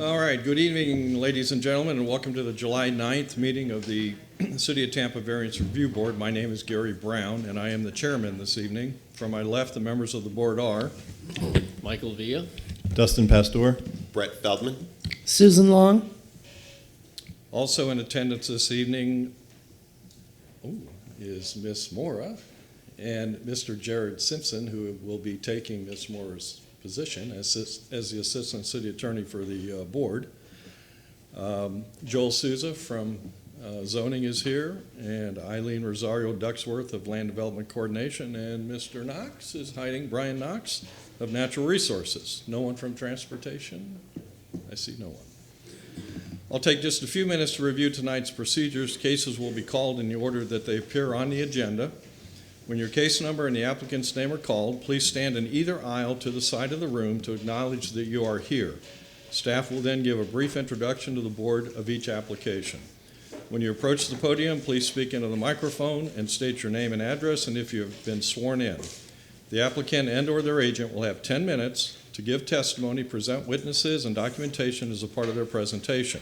All right, good evening, ladies and gentlemen, and welcome to the July 9th meeting of the City of Tampa Variance Review Board. My name is Gary Brown, and I am the chairman this evening. From my left, the members of the board are Michael Villa, Dustin Pastor, Brett Feldman, Susan Long. also in attendance this evening is Miss Mora and Mr. Jared Simpson, who will be taking Miss Mora's position as the Assistant City Attorney for the board. Joel Souza from Zoning is here, and Eileen Rosario Ducksworth of Land Development Coordination, and Mr. Knox is hiding, Brian Knox of Natural Resources. No one from Transportation? I see no one. I'll take just a few minutes to review tonight's procedures. Cases will be called in the order that they appear on the agenda. When your case number and the applicant's name are called, please stand in either aisle to the side of the room to acknowledge that you are here. Staff will then give a brief introduction to the board of each application. When you approach the podium, please speak into the microphone and state your name and address, and if you have been sworn in. The applicant and/or their agent will have 10 minutes to give testimony, present witnesses, and documentation as a part of their presentation.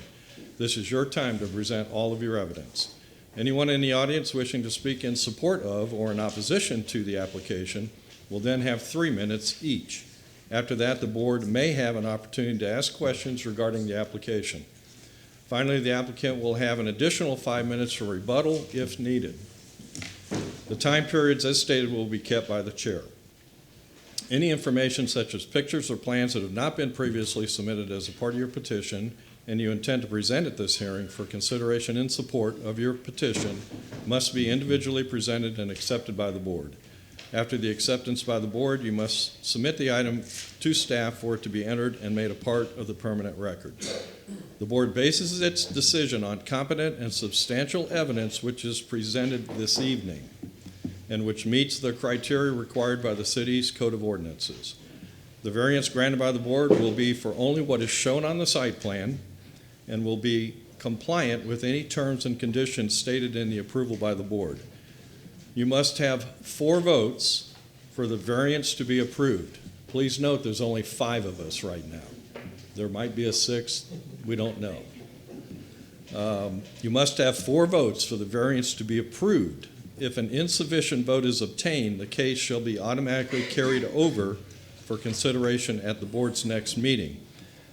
This is your time to present all of your evidence. Anyone in the audience wishing to speak in support of or in opposition to the application will then have 3 minutes each. After that, the board may have an opportunity to ask questions regarding the application. Finally, the applicant will have an additional 5 minutes for rebuttal if needed. The time periods as stated will be kept by the chair. Any information such as pictures or plans that have not been previously submitted as a part of your petition and you intend to present at this hearing for consideration in support of your petition must be individually presented and accepted by the board. After the acceptance by the board, you must submit the item to staff for it to be entered and made a part of the permanent record. The board bases its decision on competent and substantial evidence which is presented this evening and which meets the criteria required by the city's Code of Ordinances. The variance granted by the board will be for only what is shown on the site plan and will be compliant with any terms and conditions stated in the approval by the board. You must have 4 votes for the variance to be approved. Please note there's only 5 of us right now. There might be a 6th, we don't know. You must have 4 votes for the variance to be approved. If an insufficient vote is obtained, the case shall be automatically carried over for consideration at the board's next meeting.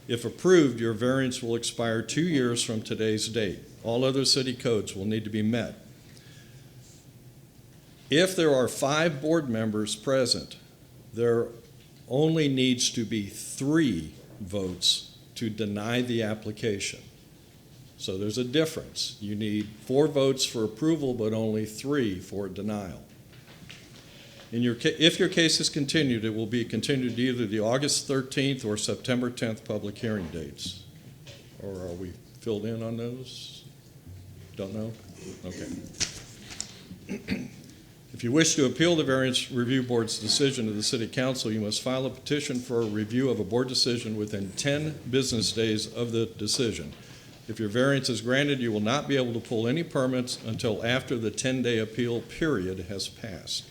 If approved, your variance will expire 2 years from today's date. All other city codes will need to be met. If there are 5 board members present, there only needs to be 3 votes to deny the application. So there's a difference. You need 4 votes for approval, but only 3 for denial. If your case is continued, it will be continued to either the August 13th or September 10th public hearing dates. Or are we filled in on those? Don't know? Okay. If you wish to appeal the Variance Review Board's decision to the City Council, you must file a petition for a review of a board decision within 10 business days of the decision. If your variance is granted, you will not be able to pull any permits until after the 10-day appeal period has passed.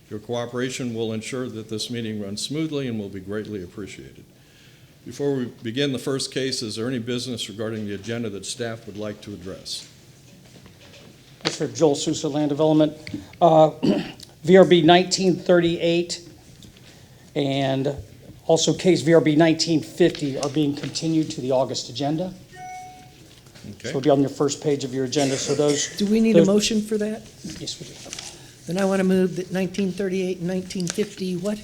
Your cooperation will ensure that this meeting runs smoothly and will be greatly appreciated. Before we begin the first case, is there any business regarding the agenda that staff would like to address? Yes, sir. Joel Sousa, Land Development. VRB 1938 and also case VRB 1950 are being continued to the August agenda. Okay. So it'll be on your first page of your agenda. So those. Do we need a motion for that? Yes, we do. Then I want to move that 1938 and 1950, what?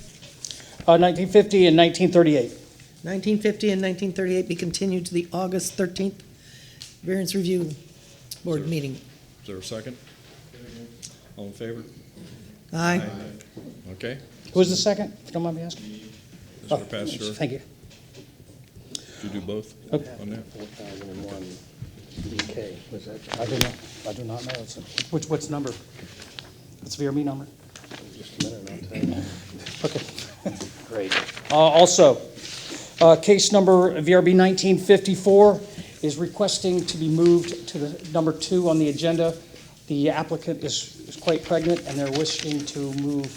1950 and 1938. 1950 and 1938 be continued to the August 13th Variance Review Board meeting. Is there a second? All in favor? Aye. Okay. Who's the second? If you don't mind me asking. Mr. Pastor, Thank you. did you do both Okay. on that? 4001 DK. Was that? I do not know. What's number? What's the VRB number? Just a minute, I'll tell you. Okay. Great. Also, case number VRB 1954 is requesting to be moved to the number 2 on the agenda. The applicant is quite pregnant, and they're wishing to move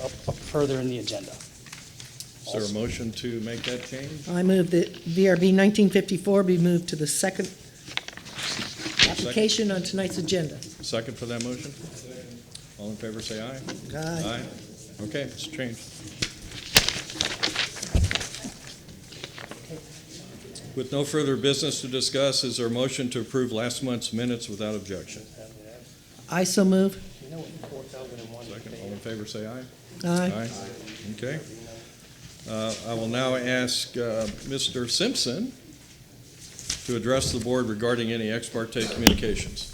up further in the agenda. Is there a motion to make that change? I move that VRB 1954 be moved to the second application on tonight's agenda. Second for that motion? All in favor, say aye. Aye. Okay, it's changed. With no further business to discuss, is there a motion to approve last month's minutes without objection? I so move. Second, all in favor, say aye. Aye. Okay. I will now ask Mr. Simpson to address the board regarding any ex parte communications.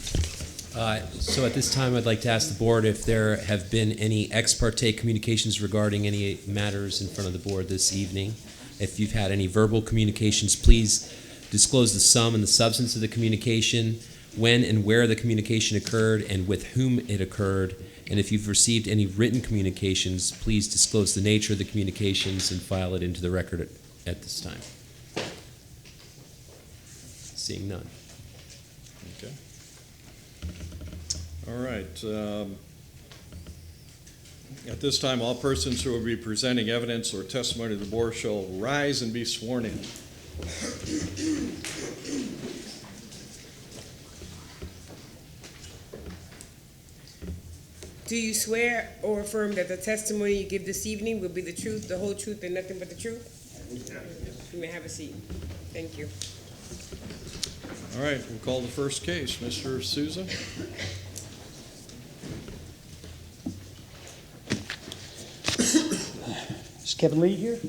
So at this time, I'd like to ask the board if there have been any ex parte communications regarding any matters in front of the board this evening. If you've had any verbal communications, please disclose the sum and the substance of the communication, when and where the communication occurred, and with whom it occurred. And if you've received any written communications, please disclose the nature of the communications and file it into the record at this time. Seeing none. Okay. All right. At this time, all persons who will be presenting evidence or testimony to the board shall rise and be sworn in. Do you swear or affirm that the testimony you give this evening will be the truth, the whole truth, and nothing but the truth? You may have a seat. Thank you. All right, we'll call the first case. Mr. Souza? Is Kevin Lee here?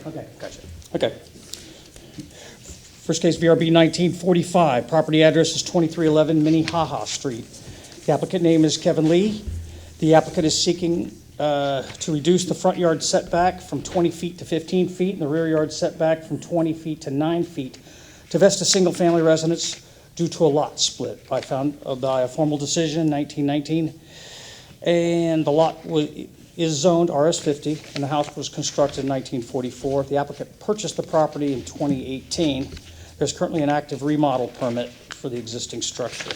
Okay, gotcha. Okay. First case, VRB 1945. Property address is 2311 Minnehaha Street. The applicant name is Kevin Lee. The applicant is seeking to reduce the front yard setback from 20 feet to 15 feet and the rear yard setback from 20 feet to 9 feet to vest a single-family residence due to a lot split by a formal decision in 1919. And the lot is zoned RS50, and the house was constructed in 1944. The applicant purchased the property in 2018. There's currently an active remodel permit for the existing structure.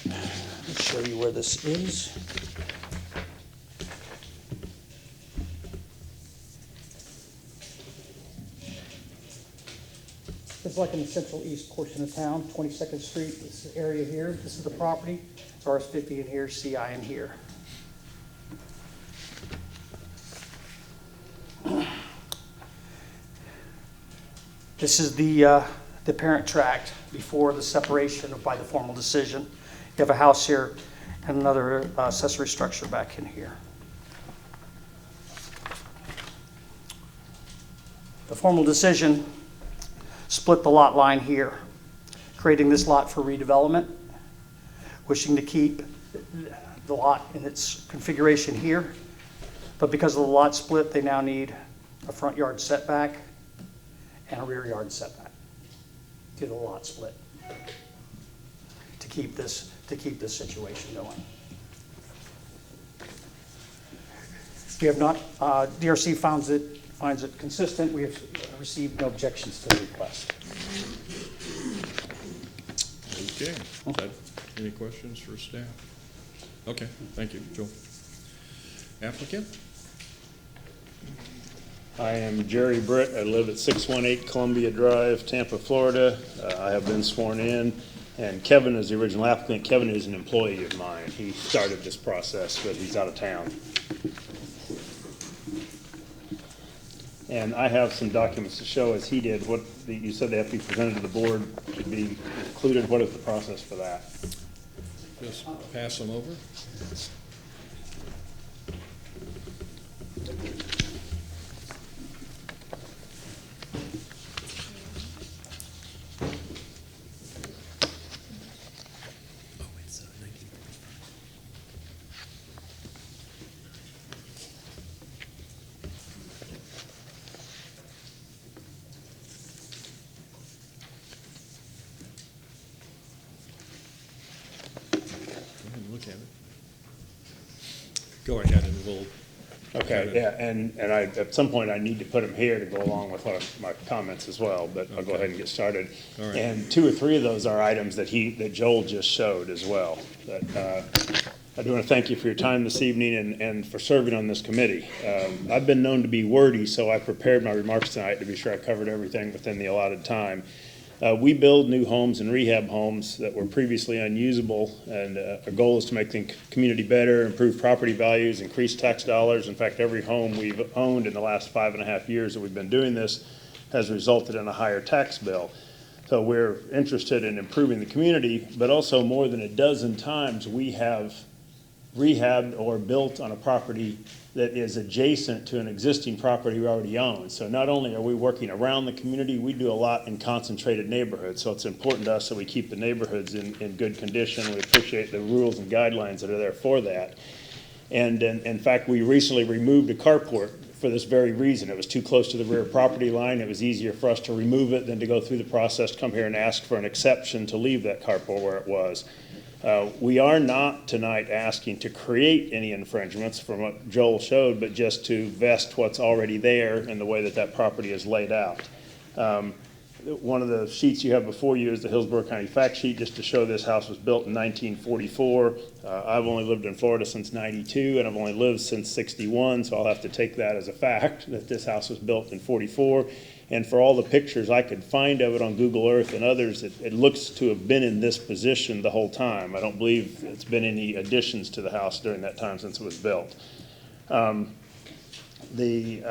Let me show you where this is. It's like in the central east portion of town, 22nd Street, this area here. This is the property. It's RS50 in here, CI in here. This is the parent tract before the separation by the formal decision. You have a house here and another accessory structure back in here. The formal decision split the lot line here, creating this lot for redevelopment, wishing to keep the lot in its configuration here. But because of the lot split, they now need a front yard setback and a rear yard setback due to the lot split to keep this situation going. We have not, DRC finds it consistent. We have received no objections to the request. Okay. Any questions for staff? Okay, thank you. Joel. Applicant? I am Jerry Britt. I live at 618 Columbia Drive, Tampa, Florida. I have been sworn in, and Kevin is the original applicant. Kevin is an employee of mine. He started this process, but he's out of town. And I have some documents to show, as he did, what you said they have to be presented to the board to be included. What is the process for that? Just pass them over. Look at it. Go ahead and we'll. Okay, yeah, and I, at some point, I need to put them here to go along with my comments as well, but I'll go ahead and get started. All right. And 2 or 3 of those are items that Joel just showed as well, that I do want to thank you for your time this evening and for serving on this committee. I've been known to be wordy, so I prepared my remarks tonight to be sure I covered everything within the allotted time. We build new homes and rehab homes that were previously unusable, and our goal is to make the community better, improve property values, increase tax dollars. In fact, every home we've owned in the last 5.5 years that we've been doing this has resulted in a higher tax bill. So we're interested in improving the community, but also more than a dozen times we have rehabbed or built on a property that is adjacent to an existing property we already own. So not only are we working around the community, we do a lot in concentrated neighborhoods. So it's important to us that we keep the neighborhoods in good condition. We appreciate the rules and guidelines that are there for that. And in fact, we recently removed a carport for this very reason. It was too close to the rear property line. It was easier for us to remove it than to go through the process, come here and ask for an exception to leave that carport where it was. We are not tonight asking to create any infringements from what Joel showed, but just to vest what's already there in the way that that property is laid out. One of the sheets you have before you is the Hillsborough County fact sheet, just to show this house was built in 1944. I've only lived in Florida since 92, and I've only lived since 61, so I'll have to take that as a fact that this house was built in 44. And for all the pictures I could find of it on Google Earth and others, it looks to have been in this position the whole time. I don't believe it's been any additions to the house during that time since it was built. He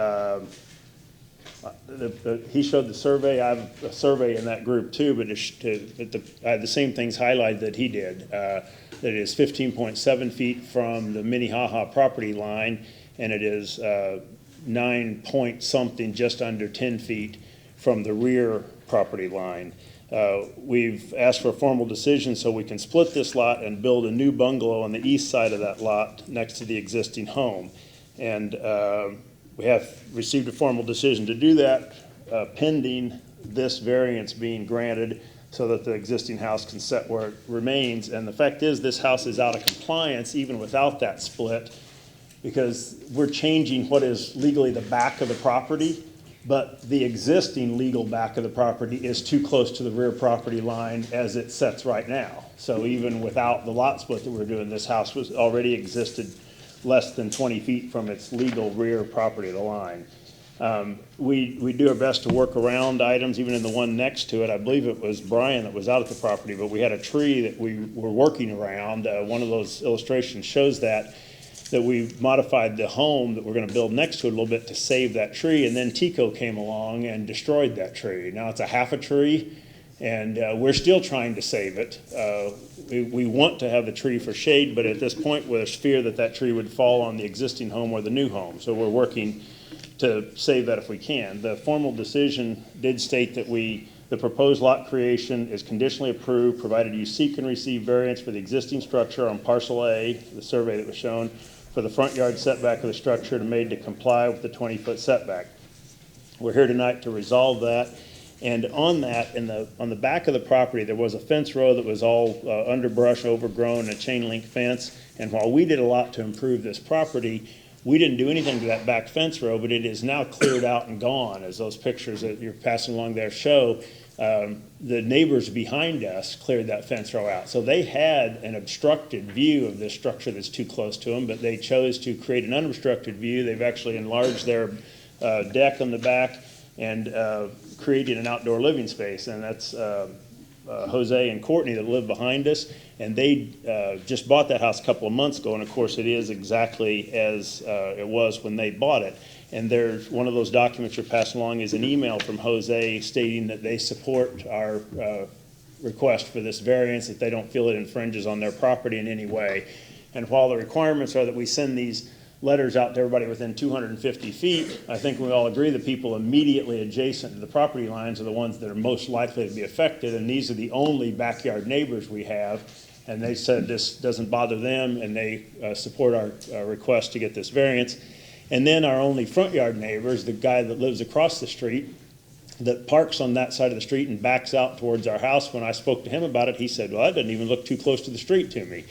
showed the survey. I have a survey in that group too, but I had the same things highlighted that he did. That it is 15.7 feet from the Minnehaha property line, and it is 9 point something, just under 10 feet from the rear property line. We've asked for a formal decision so we can split this lot and build a new bungalow on the east side of that lot next to the existing home. And we have received a formal decision to do that pending this variance being granted so that the existing house can set where it remains. And the fact is, this house is out of compliance even without that split, because we're changing what is legally the back of the property, but the existing legal back of the property is too close to the rear property line as it sets right now. So even without the lot split that we're doing, this house was already existed less than 20 feet from its legal rear property of the line. We do our best to work around items, even in the one next to it. I believe it was Brian that was out at the property, but we had a tree that we were working around. One of those illustrations shows that we modified the home that we're going to build next to it a little bit to save that tree, and then Tico came along and destroyed that tree. Now it's a half a tree, and we're still trying to save it. We want to have the tree for shade, but at this point there's fear that that tree would fall on the existing home or the new home, so we're working to save that if we can. The formal decision did state that the proposed lot creation is conditionally approved, provided you seek and receive variance for the existing structure on parcel A, the survey that was shown, for the front yard setback of the structure and made to comply with the 20-foot setback. We're here tonight to resolve that. And on that, on the back of the property, there was a fence row that was all underbrush, overgrown, a chain link fence. And while we did a lot to improve this property, we didn't do anything to that back fence row, but it is now cleared out and gone, as those pictures that you're passing along there show. The neighbors behind us cleared that fence row out. So they had an obstructed view of this structure that's too close to them, but they chose to create an unobstructed view. They've actually enlarged their deck on the back and created an outdoor living space. And that's Jose and Courtney that live behind us. And they just bought that house a couple of months ago. And of course, it is exactly as it was when they bought it. And there's one of those documents you're passing along is an email from Jose stating that they support our request for this variance, that they don't feel it infringes on their property in any way. And while the requirements are that we send these letters out to everybody within 250 feet, I think we all agree the people immediately adjacent to the property lines are the ones that are most likely to be affected, and these are the only backyard neighbors we have. And they said this doesn't bother them, and they support our request to get this variance. And then our only front yard neighbor is the guy that lives across the street that parks on that side of the street and backs out towards our house. When I spoke to him about it, he said, well, that doesn't even look too close to the street to me.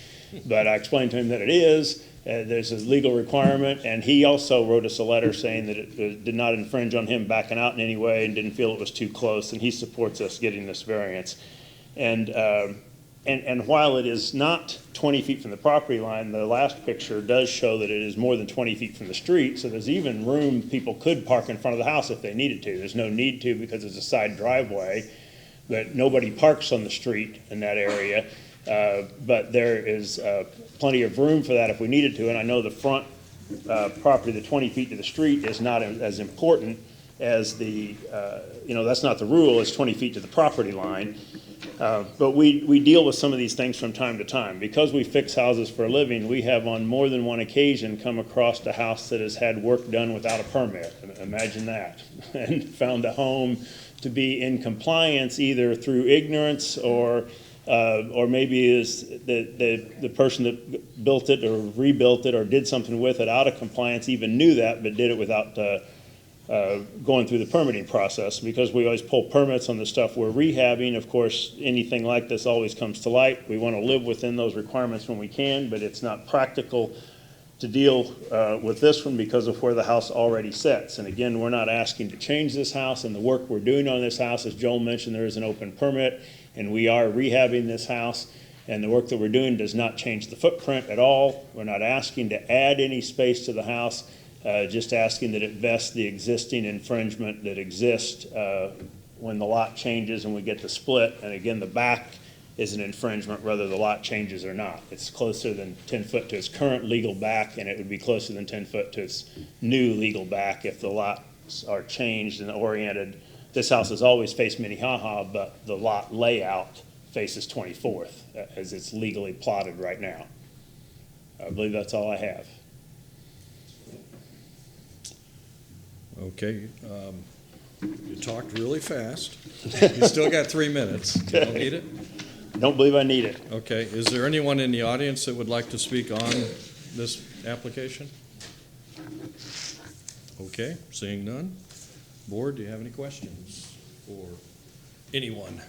But I explained to him that it is. There's a legal requirement, and he also wrote us a letter saying that it did not infringe on him backing out in any way and didn't feel it was too close, and he supports us getting this variance. And And while it is not 20 feet from the property line, the last picture does show that it is more than 20 feet from the street, so there's even room, people could park in front of the house if they needed to. There's no need to because it's a side driveway, but nobody parks on the street in that area. But there is plenty of room for that if we needed to, and I know the front property, the 20 feet to the street, is not as important as the, that's not the rule, it's 20 feet to the property line. But we deal with some of these things from time to time. Because we fix houses for a living, we have on more than one occasion come across a house that has had work done without a permit. Imagine that. And found a home to be in compliance either through ignorance or maybe is the person that built it or rebuilt it or did something with it out of compliance even knew that but did it without going through the permitting process. Because we always pull permits on the stuff we're rehabbing, of course, anything like this always comes to light. We want to live within those requirements when we can, but it's not practical to deal with this one because of where the house already sits. And again, we're not asking to change this house, and the work we're doing on this house, as Joel mentioned, there is an open permit, and we are rehabbing this house, and the work that we're doing does not change the footprint at all. We're not asking to add any space to the house, just asking that it vests the existing infringement that exists when the lot changes and we get the split. And again, the back is an infringement whether the lot changes or not. It's closer than 10 foot to its current legal back, and it would be closer than 10 foot to its new legal back if the lots are changed and oriented. This house has always faced Minnehaha, but the lot layout faces 24th as it's legally plotted right now. I believe that's all I have. Okay, you talked really fast. You still got 3 minutes. You don't need it? Don't believe I need it. Okay, is there anyone in the audience that would like to speak on this application? Okay, seeing none. Board, do you have any questions for anyone?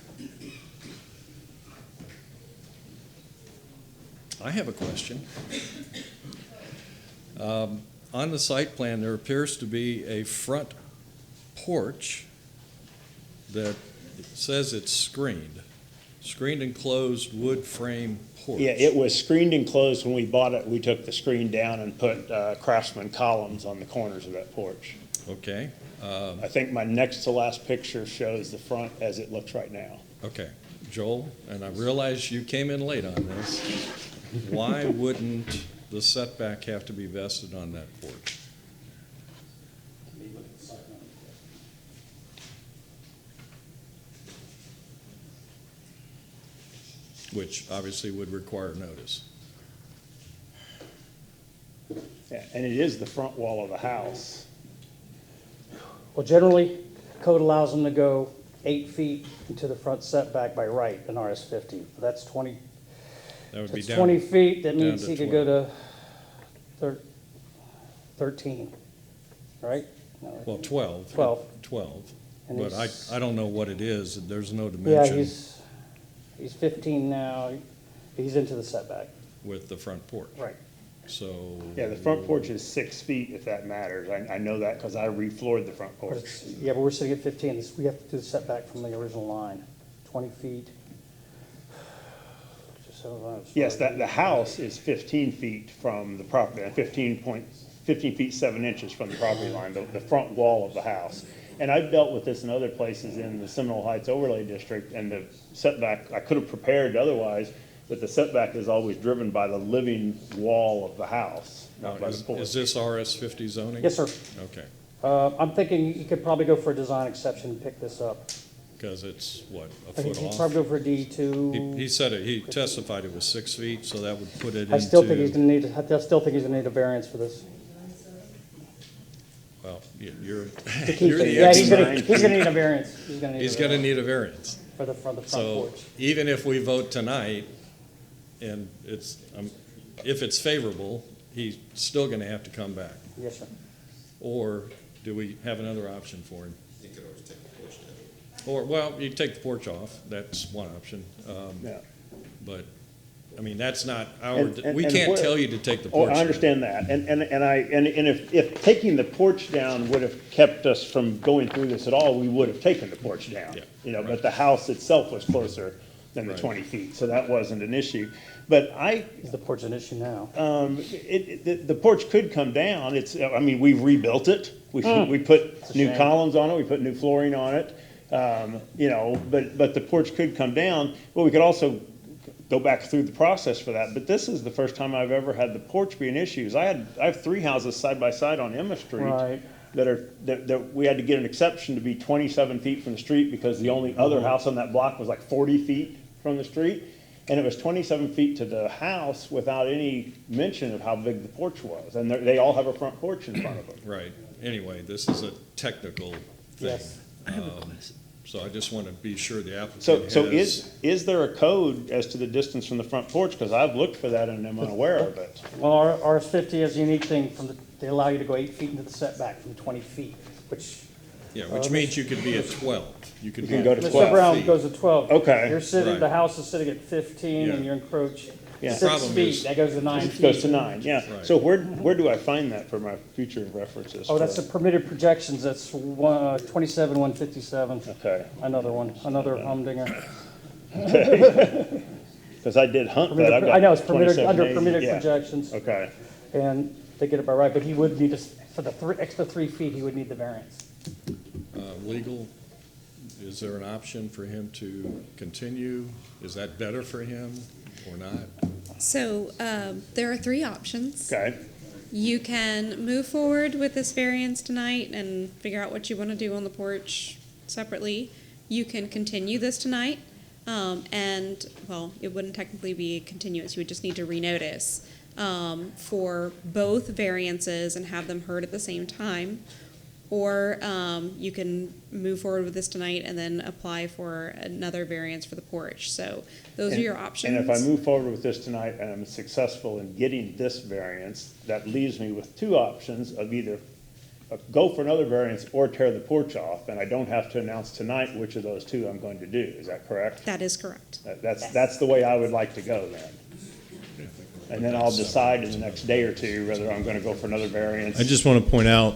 I have a question. On the site plan, there appears to be a front porch that says it's screened enclosed wood frame porch. Yeah, it was screened and closed when we bought it. We took the screen down and put Craftsman columns on the corners of that porch. Okay. I think my next to last picture shows the front as it looks right now. Okay, Joel, and I realize you came in late on this. Why wouldn't the setback have to be vested on that porch? Which obviously would require notice. Yeah, and it is the front wall of the house. Well, generally, code allows them to go 8 feet into the front setback by right in RS-50. That's 20, That would be that's down. 20 feet, that down means to he could go to 13, right? No, Well, 12. 12. 12. And But he's- I don't know what it is. There's no Yeah, dimension he's 15 now, he's into the setback. with the front porch. Right. So. Yeah, the front porch is 6 feet, if that matters. I know that because I refloored the front But porch. it's- Yeah, but we're sitting at 15, we have to do the setback from the original line, 20 feet. Just so I was- Yes, the house is 15 feet from the property, 15 feet 7 inches from the property line, the front wall of the house. And I've dealt with this in other places in the Seminole Heights Overlay District, and the setback, I could have prepared otherwise, but the setback is always driven by the living wall of the house, not by the Is porch. this RS-50 zoning? Yes, sir. Okay, I'm thinking you could probably go for a design exception and pick this up. because it's, what, a I think foot he'd off? probably go for a D2. He said it, he testified it was 6 feet, so that would put it into. I still think he's gonna need, I still think he's gonna need a variance for this. Well, you're, To keep you're it. the Yeah, he's expert. gonna need a variance. He's gonna need a He's gonna variance need a variance. for the front So porch. even if we vote tonight, and it's, if it's favorable, he's still gonna have to come back. Yes, sir. Or do we have another option for him? You could always take the porch down. Or, well, you take the porch off, that's one option. Yeah. But, I mean, that's not And- we and can't where- tell you to take the Oh, porch I down. understand that, and if taking the porch down would have kept us from going through this at all, we would have taken the porch down. Yeah, You know, right. but the house itself was closer than the Right. 20 feet, so that wasn't an issue. But Is the porch an issue now? the porch could come down. I mean, we've rebuilt it. We put a new shame. columns on it, we put new flooring on it. But the porch could come down. Well, we could also go back through the process for that. But this is the first time I've ever had the porch be an issue. I have 3 houses side by side on Emma Street. Right. That we had to get an exception to be 27 feet from the street because the only other house on that block was like 40 feet from the street. And it was 27 feet to the house without any mention of how big the porch was. And they all have a front porch in front of them. Right. Anyway, this is a technical thing. Yes. So I just want to be sure the So applicant has. is there a code as to the distance from the front porch? Because I've looked for that and am unaware of it. Well, our RS-50 is a unique thing they allow you to go 8 feet into the setback from 20 feet, which Yeah, which means you could be at 12. You could You can be go at to Mr. 12 Brown feet. goes to 12. Okay. You're sitting, Right. the house is sitting at 15 and Yeah. you're encroaching Yeah. 6 Problem feet, is- that goes to 9 It feet. goes to 9, yeah. Right. So where do I find that for my future references? Oh, that's for- the permitted projections, that's 27-157. Okay. Another one, another humdinger. Because I did hunt that. I've got I know, it's permitted, 27, under 80, permitted yeah. projections, Okay. and they get it by right, but he would need, for the extra 3 feet, he would need the variance. Legal, is there an option for him to continue? Is that better for him or not? So there are 3 options. Okay. You can move forward with this variance tonight and figure out what you want to do on the porch separately. You can continue this tonight, and, well, it wouldn't technically be continuous. You would just need to renotice for both variances and have them heard at the same time. Or you can move forward with this tonight and then apply for another variance for the porch. So those are your options. And if I move forward with this tonight and I'm successful in getting this variance, that leaves me with 2 options of either go for another variance or tear the porch off, and I don't have to announce tonight which of those 2 I'm going to do. Is that correct? That is correct. That's the way I would like to go then. And then I'll decide in the next day or 2 whether I'm gonna go for another variance. I just want to point out,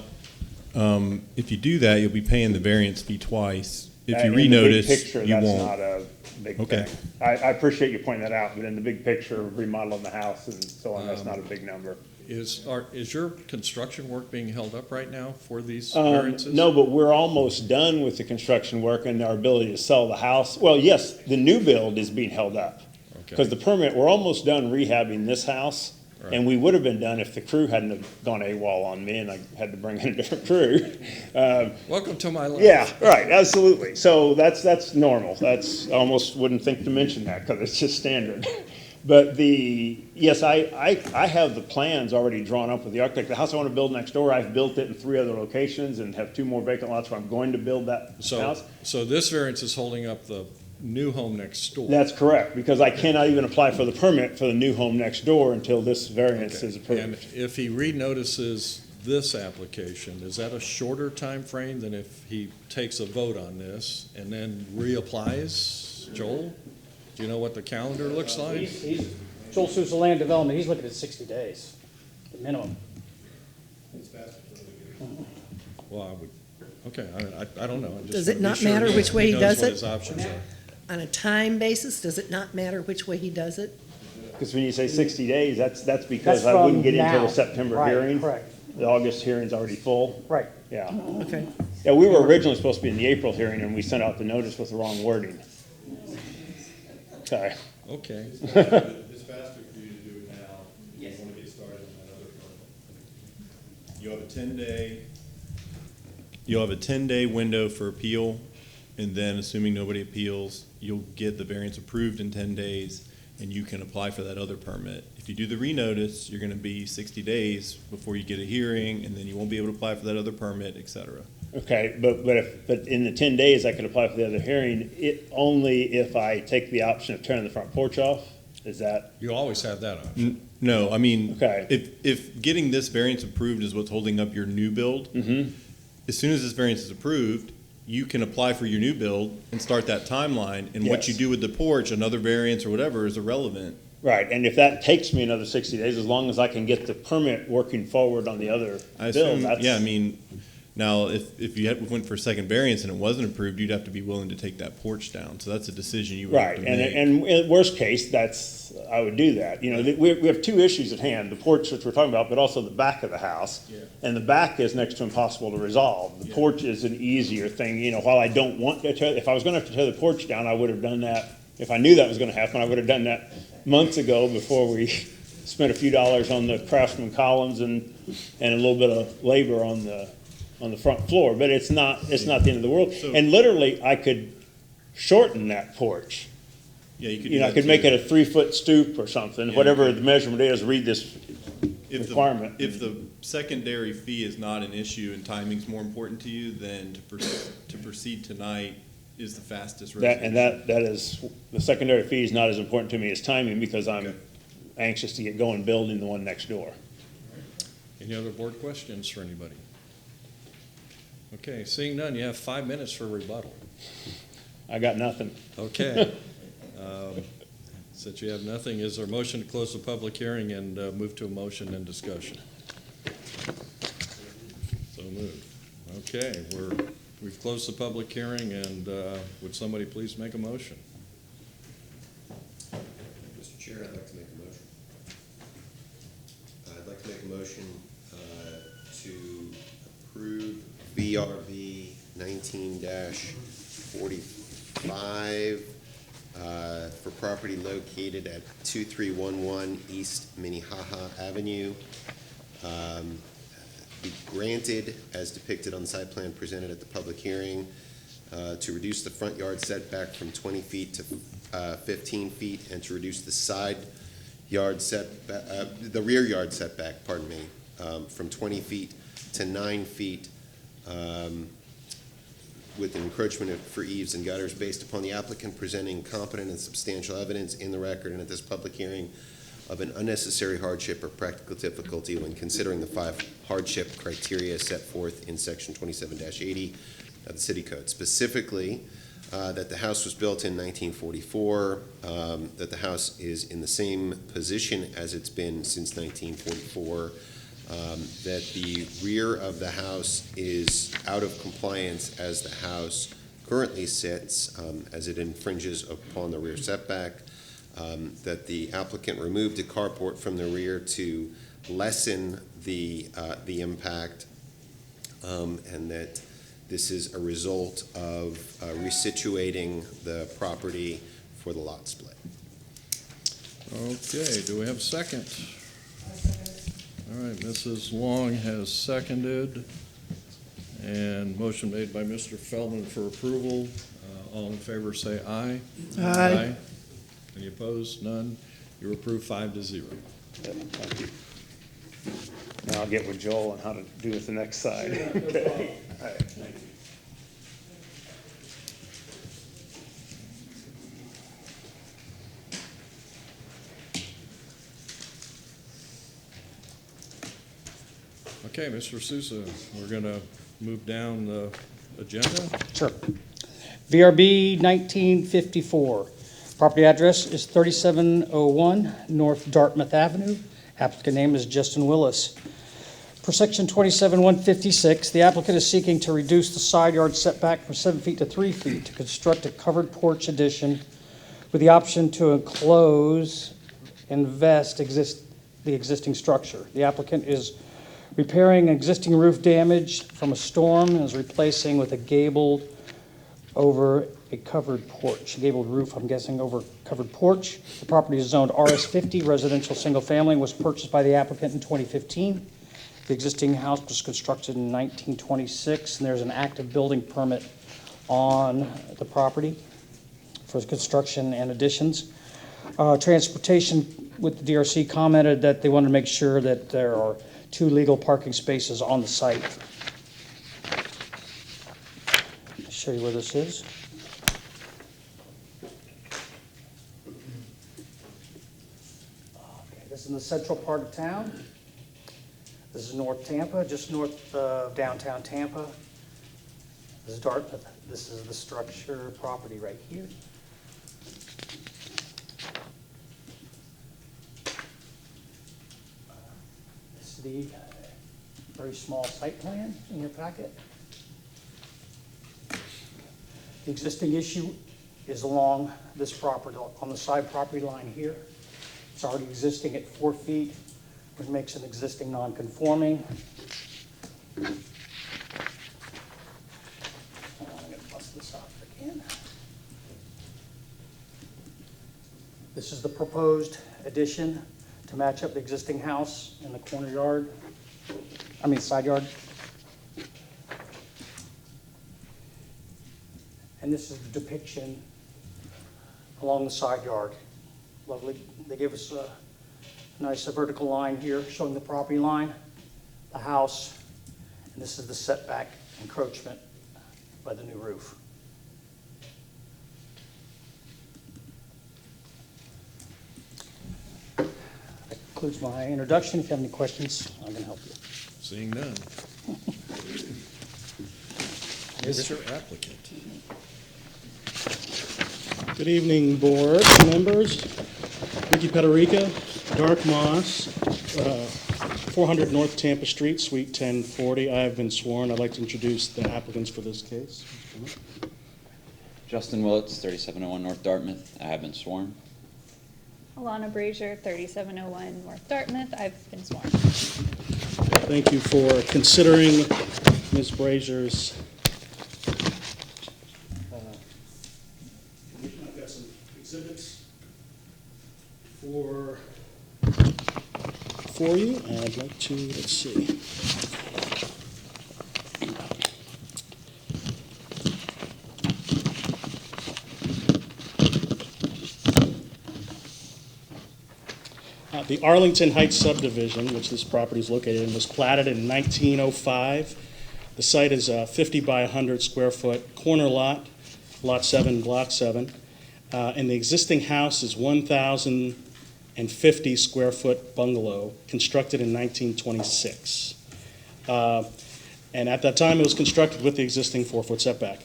if you do that, you'll be paying the variance fee twice. If you In the big renotice, picture, you that's won't. not a big Okay. thing. I appreciate you pointing that out, but in the big picture, remodeling the house and so on, that's not a big number. Is your construction work being held up right now for these variances? No, but we're almost done with the construction work and our ability to sell the house. Well, yes, the new build is being held up. Because the permit, we're almost done rehabbing this house, and we would have been done if the crew hadn't have gone AWOL on me and I had to bring in a different crew. Welcome to my life. Yeah, right, absolutely. So that's normal. I almost wouldn't think to mention that because it's just standard. But yes, I have the plans already drawn up with the architect. The house I want to build next door, I've built it in 3 other locations and have 2 more vacant lots where I'm going to build that house. So this variance is holding up the new home next door? That's correct, because I cannot even apply for the permit for the new home next door until this variance is And approved. if he renotices this application, is that a shorter time frame than if he takes a vote on this and then reapplies? Joel, do you know what the calendar looks like? Joel Sousa Land Development, he's looking at 60 days, the minimum. Well, I would, okay, I don't know. I just Does it wanna be not sure matter which way he knows does what it? his options are. On a time basis, does it not matter which way he does it? Because when you say 60 days, that's because That's I wouldn't from get into now. the September Right, hearing. correct. The August hearing's already full. Right. Yeah. Okay. Yeah, we were originally supposed to be in the April hearing, and we sent out the notice with the wrong wording. Sorry. Okay, It's faster for you to do it now. You want to get started on that other part. You'll have a 10-day window for appeal, and then assuming nobody appeals, you'll get the variance approved in 10 days, and you can apply for that other permit. If you do the renotice, you're gonna be 60 days before you get a hearing, and then you won't be able to apply for that other permit, et cetera. Okay, but in the 10 days, I could apply for the other hearing, only if I take the option of turning the front porch off? Is that, you always have that option. No, I mean, Okay. if getting this variance approved is what's holding up your new build, as soon as this variance is approved, you can apply for your new build and start that timeline, and what you Yes. do with the porch, another variance or whatever, is irrelevant. right, and if that takes me another 60 days, as long as I can get the permit working forward on the other I bill, assume, that's. yeah, I mean, Now, if you went for a second variance and it wasn't approved, you'd have to be willing to take that porch down. So that's a decision you would have Right, to and, make. and in worst case, I would do that. You know, we have two issues at hand, the porch that we're talking about, but also the back of the house. Yeah. And the back is next to impossible to resolve. The porch is an easier thing, you know, while I don't want to tear, if I was gonna have to tear the porch down, I would have done that. If I knew that was gonna happen, I would have done that months ago before we spent a few dollars on the craftsman columns and a little bit of labor on the front floor, but it's not the end of the world. So- And literally, I could shorten that porch. Yeah, you could do You know, I that could make too. it a 3-foot stoop or something, Yeah. whatever the measurement is, read this If the- requirement. If the secondary fee is not an issue and timing's more important to you, then to proceed tonight is the fastest resolution. That is, the secondary fee is not as important to me as timing, because I'm Okay. anxious to get going building the one next door. Any other board questions for anybody? Okay, seeing none, you have 5 minutes for rebuttal. I got nothing. Okay. Since you have nothing, is there a motion to close the public hearing and move to a motion and discussion? So moved. Okay, we've closed the public hearing, and would somebody please make a motion? Mr. Chair, I'd like to make a motion. I'd like to make a motion to approve VRB 19-45 for property located at 2311 East Minnehaha Avenue. Be granted as depicted on the site plan presented at the public hearing to reduce the front yard setback from 20 feet to 15 feet and to reduce the side yard setback, the rear yard setback, pardon me, from 20 feet to 9 feet with an encroachment for eaves and gutters based upon the applicant presenting competent and substantial evidence in the record and at this public hearing of an unnecessary hardship or practical difficulty when considering the 5 hardship criteria set forth in section 27-80 of the city code. Specifically, that the house was built in 1944, that the house is in the same position as it's been since 1944, that the rear of the house is out of compliance as the house currently sits, as it infringes upon the rear setback, that the applicant removed a carport from the rear to lessen the impact, and that this is a result of resituating the property for the lot split. Okay, do we have a second? All right, Mrs. Long has seconded, and motion made by Mr. Feldman for approval. All in favor say aye. Aye. Any opposed? None. You're approved 5-0. Thank you. Now I'll get with Joel on how to do it the next side. Okay. All right, thank you. Okay, Mr. Sousa, we're going to move down the agenda. Sure. VRB 1954. Property address is 3701 North Dartmouth Avenue. Applicant name is Justin Willis. Per section 27156, the applicant is seeking to reduce the side yard setback from 7 feet to 3 feet to construct a covered porch addition with the option to enclose and vest the existing structure. The applicant is repairing existing roof damage from a storm and is replacing with a gabled over a covered porch. Gabled roof, I'm guessing, over covered porch. The property is zoned RS50, residential single family, was purchased by the applicant in 2015. The existing house was constructed in 1926, and there's an active building permit on the property for construction and additions. Transportation with the DRC commented that they wanted to make sure that there are 2 legal parking spaces on the site. I'll show you where this is. Okay, this is in the central part of town. This is North Tampa, just north of downtown Tampa. This is Dartmouth. This is the structure property right here. This is the very small site plan in your packet. The existing issue is along this property, on the side property line here. It's already existing at 4 feet, which makes an existing non-conforming. I'm gonna bust this out again. This is the proposed addition to match up the existing house in the corner yard, side yard. And this is the depiction along the side yard. Lovely. They gave us a nice vertical line here showing the property line, the house, and this is the setback encroachment by the new roof. That concludes my introduction. If you have any questions, I'm going to help you. Seeing none. Mr. Applicant. Good evening, board members. Ricky Pederica, Dark Moss, 400 North Tampa Street, Suite 1040. I have been sworn. I'd like to introduce the applicants for this case. Justin Willits, 3701 North Dartmouth. I have been sworn. Alana Brazier, 3701 North Dartmouth. I've been sworn. Thank you for considering Ms. Brazier's. I've got some exhibits for you, and I'd like to, let's see. The Arlington Heights subdivision, which this property is located in, was platted in 1905. The site is a 50 by 100 square foot corner lot, lot 7, block 7. And the existing house is 1,050 square foot bungalow constructed in 1926. And at that time, it was constructed with the existing 4-foot setback.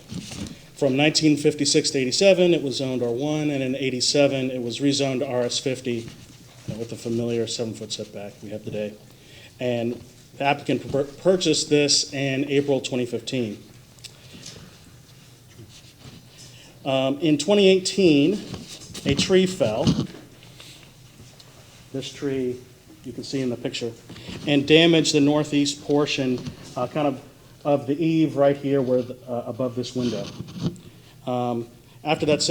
From 1956 to 87, it was zoned R1, and in 87, it was rezoned to RS50 with the familiar 7-foot setback we have today. And the applicant purchased this in April 2015. In 2018, a tree fell. This tree you can see in the picture, and damaged the northeast portion kind of the eave right here where above this window. After that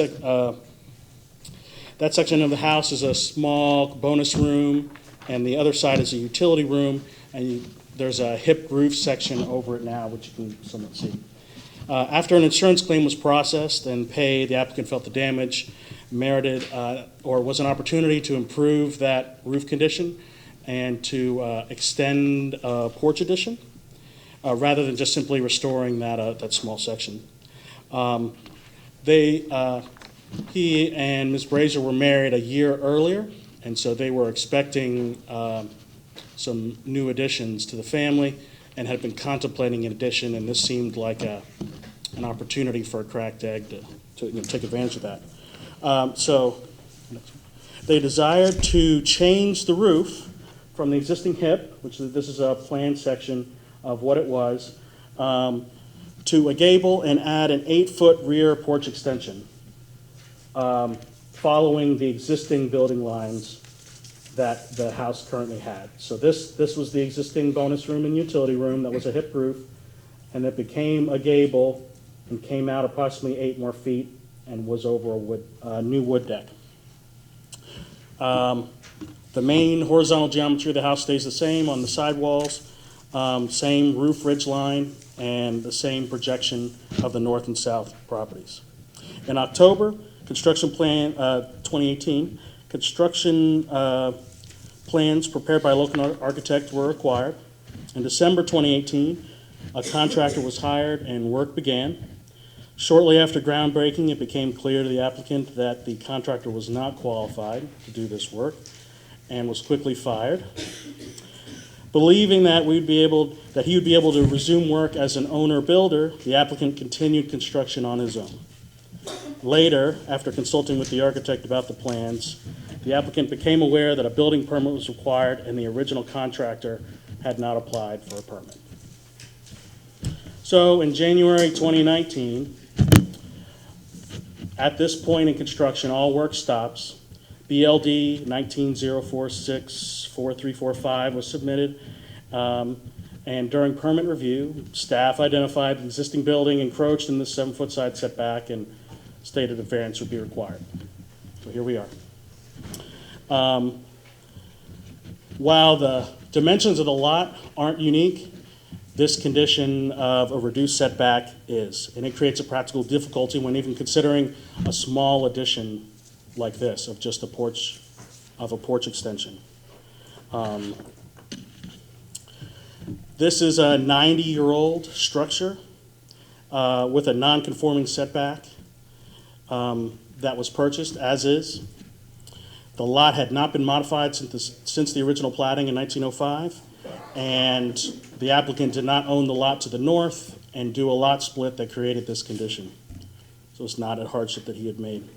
section of the house is a small bonus room, and the other side is a utility room, and there's a hip roof section over it now, which you can somewhat see. After an insurance claim was processed and paid, the applicant felt the damage merited or was an opportunity to improve that roof condition and to extend a porch addition rather than just simply restoring that small section. He and Ms. Brazier were married a year earlier, and so they were expecting some new additions to the family and had been contemplating an addition, and this seemed like an opportunity for a cracked egg to take advantage of that. So they desired to change the roof from the existing hip, which this is a planned section of what it was, to a gable and add an 8-foot rear porch extension, following the existing building lines that the house currently had. So this was the existing bonus room and utility room that was a hip roof, and it became a gable and came out approximately 8 more feet and was over a new wood deck. The main horizontal geometry of the house stays the same on the side walls, same roof ridge line, and the same projection of the north and south properties. In October, construction plan 2018, construction plans prepared by a local architect were acquired. In December 2018, a contractor was hired and work began. Shortly after groundbreaking, it became clear to the applicant that the contractor was not qualified to do this work and was quickly fired. Believing that he would be able to resume work as an owner-builder, the applicant continued construction on his own. Later, after consulting with the architect about the plans, the applicant became aware that a building permit was required and the original contractor had not applied for a permit. So in January 2019, at this point in construction, all work stops. BLD 1904644345 was submitted. And during permit review, staff identified the existing building encroached in the 7-foot side setback and stated a variance would be required. So here we are. While the dimensions of the lot aren't unique, this condition of a reduced setback is, and it creates a practical difficulty when even considering a small addition like this of just a porch extension. This is a 90-year-old structure with a non-conforming setback that was purchased as is. The lot had not been modified since the original platting in 1905, and the applicant did not own the lot to the north and do a lot split that created this condition. So it's not a hardship that he had made.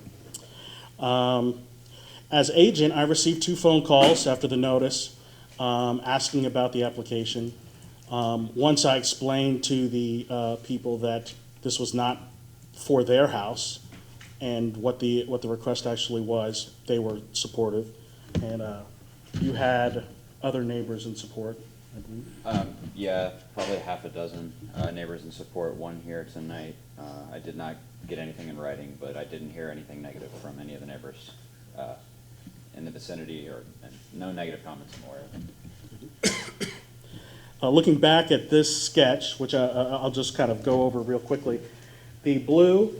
As agent, I received 2 phone calls after the notice asking about the application. Once I explained to the people that this was not for their house and what the request actually was, they were supportive. And you had other neighbors in support, I believe. Yeah, probably half a dozen neighbors in support, one here tonight. I did not get anything in writing, but I didn't hear anything negative from any of the neighbors in the vicinity, and no negative comments I'm aware of. Looking back at this sketch, which I'll just kind of go over real quickly, the blue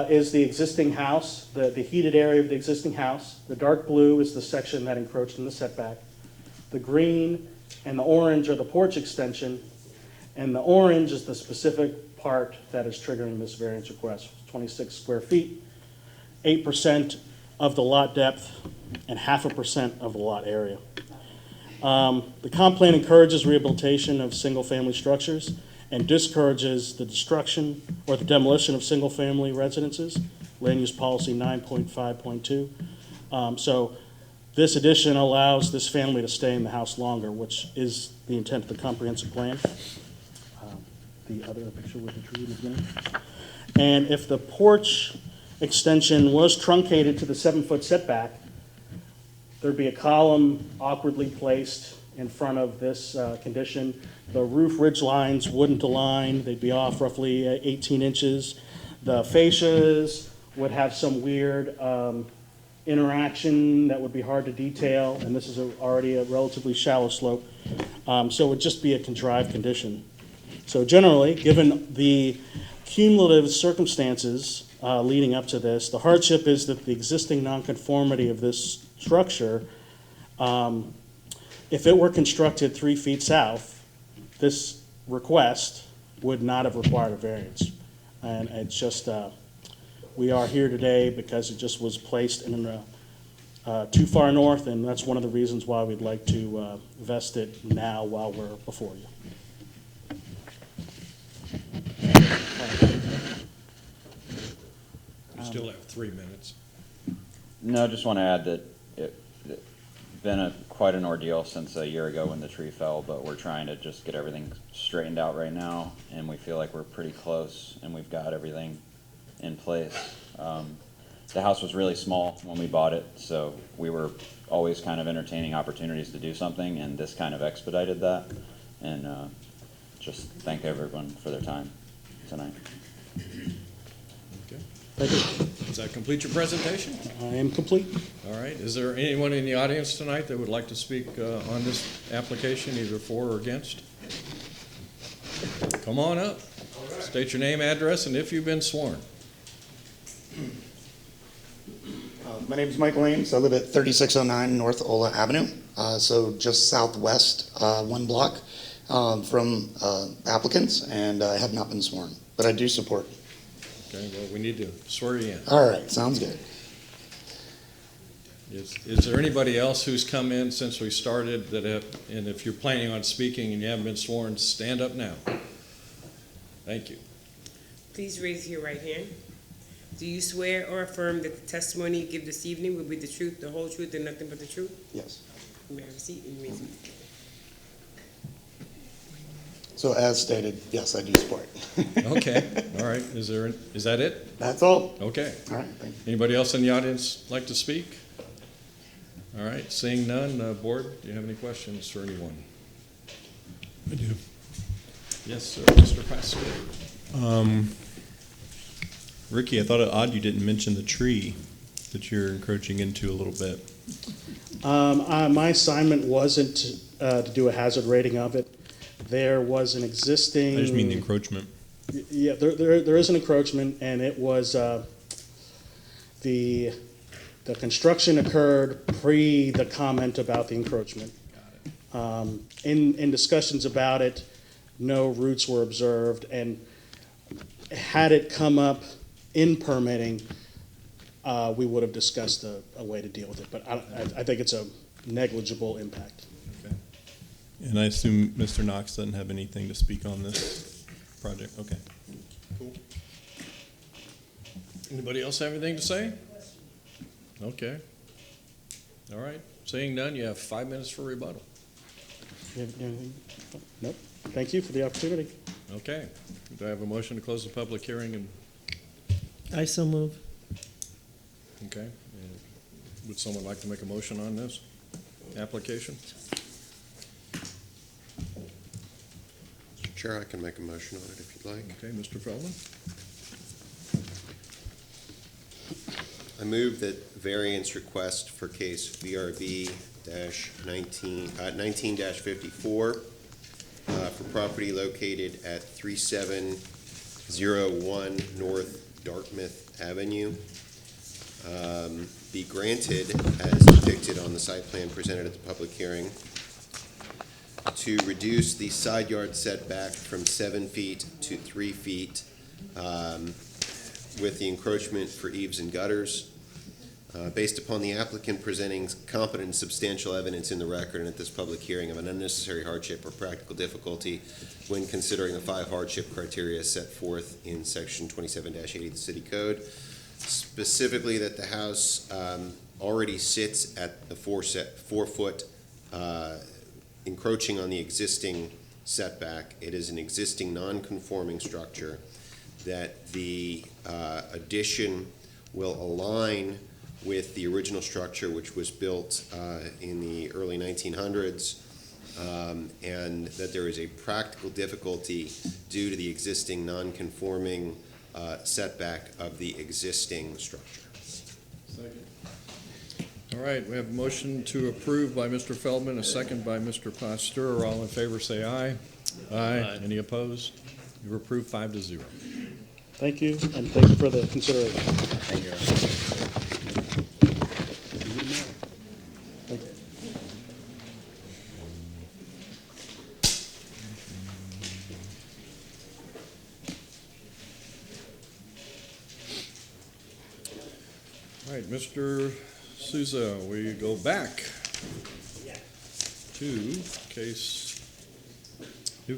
is the existing house, the heated area of the existing house. The dark blue is the section that encroached in the setback. The green and the orange are the porch extension, and the orange is the specific part that is triggering this variance request. 26 square feet, 8% of the lot depth, and 0.5% of the lot area. The comp plan encourages rehabilitation of single-family structures and discourages the destruction or the demolition of single-family residences, land use policy 9.5.2. So this addition allows this family to stay in the house longer, which is the intent of the comprehensive plan. The other picture with the tree in the beginning. And if the porch extension was truncated to the 7-foot setback, there'd be a column awkwardly placed in front of this condition. The roof ridge lines wouldn't align. They'd be off roughly 18 inches. The fascias would have some weird interaction that would be hard to detail, and this is already a relatively shallow slope. So it would just be a contrived condition. So generally, given the cumulative circumstances leading up to this, the hardship is that the existing nonconformity of this structure, if it were constructed 3 feet south, this request would not have required a variance. And it's just, we are here today because it just was placed in too far north, and that's one of the reasons why we'd like to vest it now while we're before you. We still have 3 minutes. No, I just want to add that it's been quite an ordeal since a year ago when the tree fell, but we're trying to just get everything straightened out right now, and we feel like we're pretty close, and we've got everything in place. The house was really small when we bought it, so we were always kind of entertaining opportunities to do something, and this kind of expedited that. And just thank everyone for their time tonight. Okay. Thank you. Does that complete your presentation? I am complete. All right. Is there anyone in the audience tonight that would like to speak on this application, either for or against? Come on up. State your name, address, and if you've been sworn. My name is Michael Ames. I live at 3609 North Ola Avenue, so just southwest 1 block from applicants, and I have not been sworn, but I do support. Okay, well, we need to swear you in. All right, sounds good. Is there anybody else who's come in since we started that have, and if you're planning on speaking and you haven't been sworn, stand up now. Thank you. Please raise your right hand. Do you swear or affirm that the testimony you give this evening will be the truth, the whole truth, and nothing but the truth? Yes. You may have a seat. And you may speak. So as stated, yes, I do support. Okay, all right. Is that it? That's all. Okay. All right, thank you. Anybody else in the audience like to speak? All right, seeing none, board, do you have any questions for anyone? I do. Yes, sir, Mr. Pastor. Ricky, I thought it odd you didn't mention the tree that you're encroaching into a little bit. My assignment wasn't to do a hazard rating of it. There was an existing. I just mean the encroachment. Yeah, there is an encroachment, and it was, the construction occurred pre the comment about the encroachment. In discussions about it, no roots were observed, and had it come up in permitting, we would have discussed a way to deal with it, but I think it's a negligible impact. Okay. And I assume Mr. Knox doesn't have anything to speak on this project? Okay. Cool. Anybody else have anything to say? Okay. All right, seeing none, you have 5 minutes for rebuttal. You have anything? Nope. Thank you for the opportunity. Okay, do I have a motion to close the public hearing? And I so move. okay, and would someone like to make a motion on this application? Mr. Chair, I can make a motion on it if you'd like. Okay, Mr. Feldman. I move that variance request for case VRB-19-54 for property located at 3701 North Dartmouth Avenue be granted as depicted on the site plan presented at the public hearing to reduce the side yard setback from 7 feet to 3 feet with the encroachment for eaves and gutters. Based upon the applicant presenting competent and substantial evidence in the record and at this public hearing of an unnecessary hardship or practical difficulty when considering the 5 hardship criteria set forth in section 27-80 of the city code, specifically that the house already sits at the 4 foot encroaching on the existing setback. It is an existing non-conforming structure, that the addition will align with the original structure, which was built in the early 1900s, and that there is a practical difficulty due to the existing non-conforming setback of the existing structure. Second. All right, we have a motion to approve by Mr. Feldman, a second by Mr. Pasteur. All in favor say aye. Aye. Any opposed? You're approved 5-0. Thank you, and thank you for the consideration. Thank you. All right, Mr. Souza, we go back to new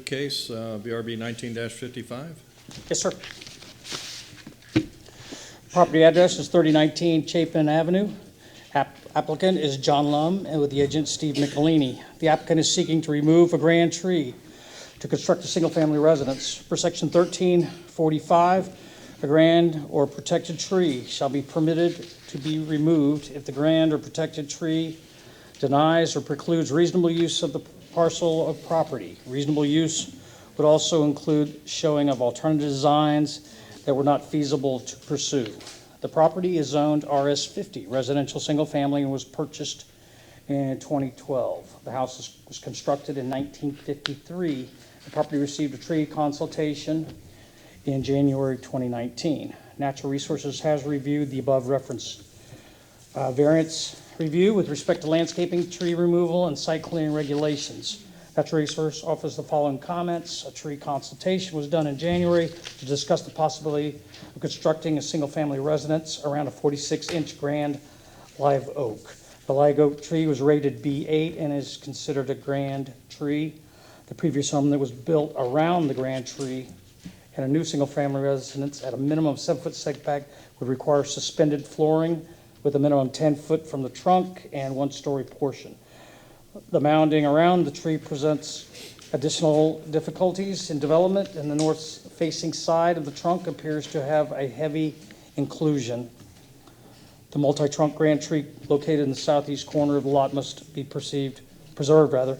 case, BRB 19-55. Yes, sir. Property address is 3019 Chapin Avenue. Applicant is John Lum, and with the agent Steve Michelini. The applicant is seeking to remove a grand tree to construct a single-family residence. Per section 1345, a grand or protected tree shall be permitted to be removed if the grand or protected tree denies or precludes reasonable use of the parcel of property. Reasonable use would also include showing of alternative designs that were not feasible to pursue. The property is zoned RS50, residential single family, and was purchased in 2012. The house was constructed in 1953. The property received a tree consultation in January 2019. Natural Resources has reviewed the above reference variance review with respect to landscaping, tree removal, and site clearing regulations. Natural Resource offers the following comments. A tree consultation was done in January to discuss the possibility of constructing a single-family residence around a 46-inch grand live oak. The live oak tree was rated B8 and is considered a grand tree. The previous home that was built around the grand tree and a new single-family residence at a minimum 7-foot setback would require suspended flooring with a minimum 10 foot from the trunk and 1-story portion. The mounding around the tree presents Additional difficulties in development in the north-facing side of the trunk appears to have a heavy inclusion. The multi-trunk grand tree located in the southeast corner of the lot must be preserved,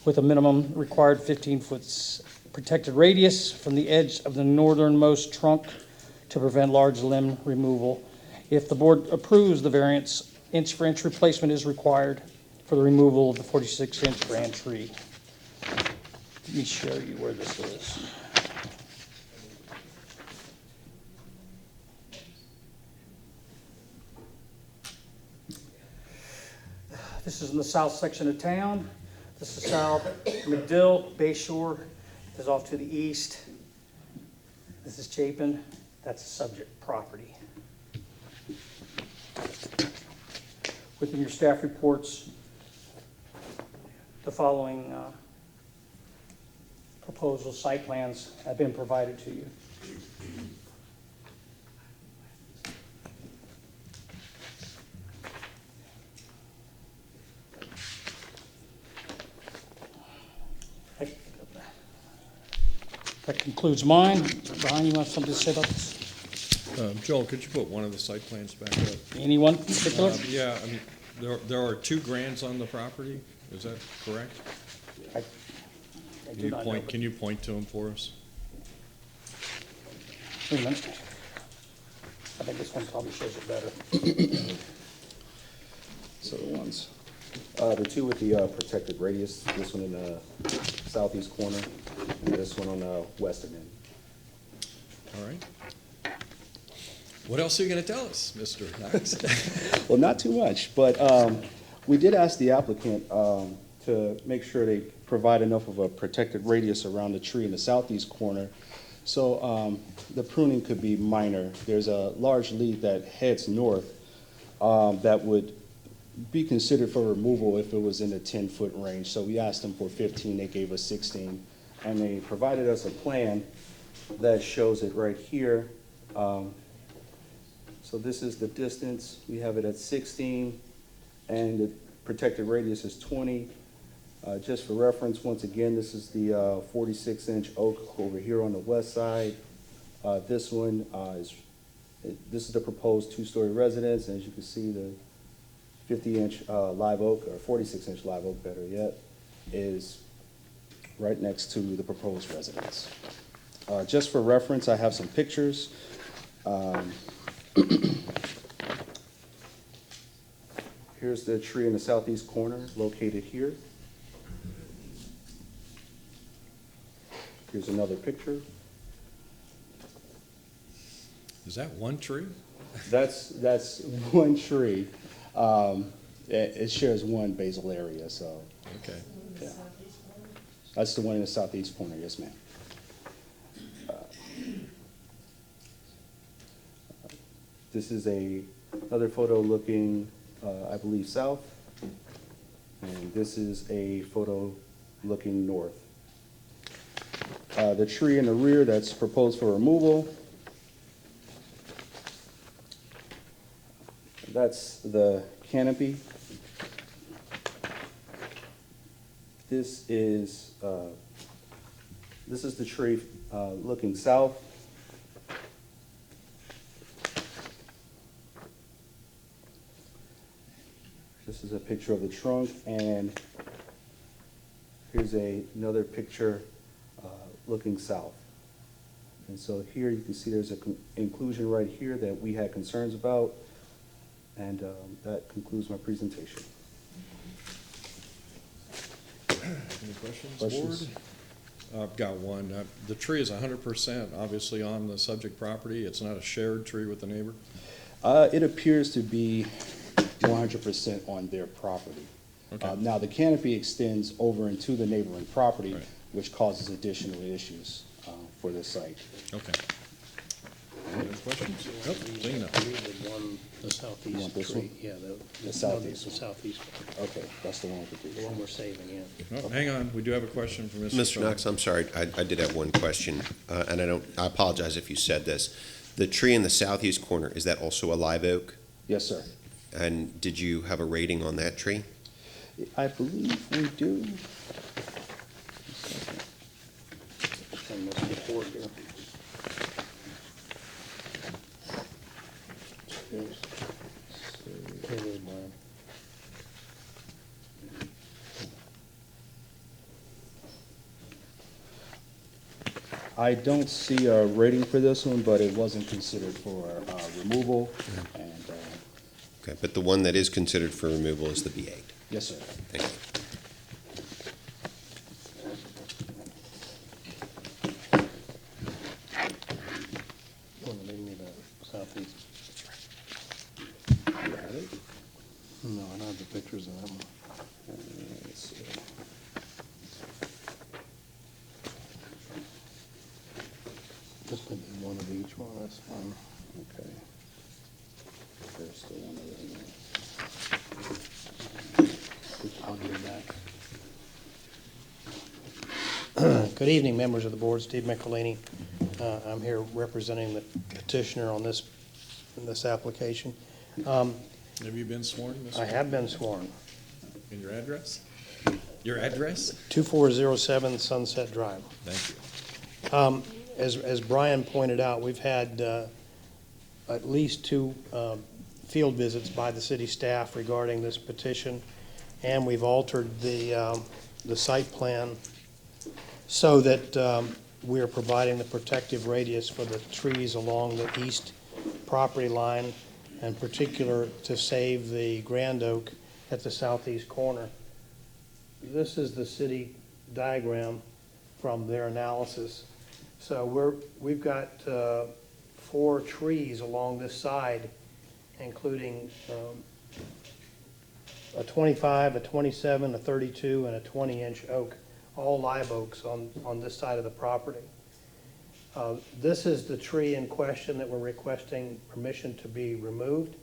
with a minimum required 15-foot protected radius from the edge of the northernmost trunk to prevent large limb removal. If the board approves the variance, inch-for-inch replacement is required for the removal of the 46-inch grand tree. Let me show you where this is. This is in the south section of town. This is South McDill, Bayshore is off to the east. This is Chapin. That's the subject property. Within your staff reports, the following proposal site plans have been provided to you. That concludes mine. Brian, you have something to say about this? Joel, could you put one of the site plans back up? Anyone in particular? Yeah, I mean, there are 2 grands on the property, is that correct? I do not know, but- Can you point to them for us? Wait a minute. I think this one probably shows it better. So the ones, the 2 with the protected radius, this one in the southeast corner, and this one on the western end. All right. What else are you going to tell us, Mr. Knox? Well, not too much, but we did ask the applicant to make sure they provide enough of a protected radius around the tree in the southeast corner, so the pruning could be minor. There's a large leaf that heads north that would be considered for removal if it was in the 10-foot range. So we asked them for 15, they gave us 16, and they provided us a plan that shows it right here. So this is the distance. We have it at 16, and the protected radius is 20. Just for reference, once again, this is the 46-inch oak over here on the west side. This one this is the proposed 2-story residence, and as you can see, the 50-inch live oak, or 46-inch live oak, better yet, is right next to the proposed residence. Just for reference, I have some pictures. Here's the tree in the southeast corner, located here. Here's another picture. Is that one tree? That's one tree. It shares one basal area, so. Okay. Yeah. That's the one in the southeast corner, yes, ma'am. This is another photo looking, I believe, south. And this is a photo looking north. The tree in the rear that's proposed for removal, that's the canopy. This is the tree looking south. This is a picture of the trunk, and here's another picture looking south. And so here you can see there's an inclusion right here that we had concerns about, and that concludes my presentation. Any questions, Questions? board? I've got one. The tree is 100% obviously on the subject property. It's not a shared tree with the neighbor? It appears to be 100% on their property. Okay. Now, the canopy extends over into the neighboring property, Right. which causes additional issues for this site. Okay. Any other questions? Nope, seeing none. The You want southeast this tree, one? yeah, The southeast The one. southeast, Okay, that's the one with the the big one tree. we're saving, yeah. No, hang on, we do have a question from Mr. Mr. Phillips. Knox, I'm sorry, I did have one question, and I apologize if you said this. The tree in the southeast corner, is that also a live oak? Yes, sir. And did you have a rating on that tree? I believe we do. in this report here. Here it is, Brian. I don't see a rating for this one, but it wasn't considered for removal, and, Okay, but the one that is considered for removal is the B8. yes, sir. Thank you. Oh, they need a southeast. You had it? No, I don't have the pictures of that one. Let's see. Just maybe one of each one, that's fine. Okay. There's still one of them. I'll give it back. Good evening, members of the board. Steve McElhaney. I'm here representing the petitioner on this application. Have you been sworn, Mr.? I have been sworn. And your address? Your address? 2407 Sunset Drive. Thank you. As Brian pointed out, we've had at least two field visits by the city staff regarding this petition, and we've altered the site plan so that we are providing the protective radius for the trees along the east property line, in particular to save the grand oak at the southeast corner. This is the city diagram from their analysis. So we've got 4 trees along this side, including a 25, a 27, a 32, and a 20-inch oak, all live oaks on this side of the property. This is the tree in question that we're requesting permission to be removed,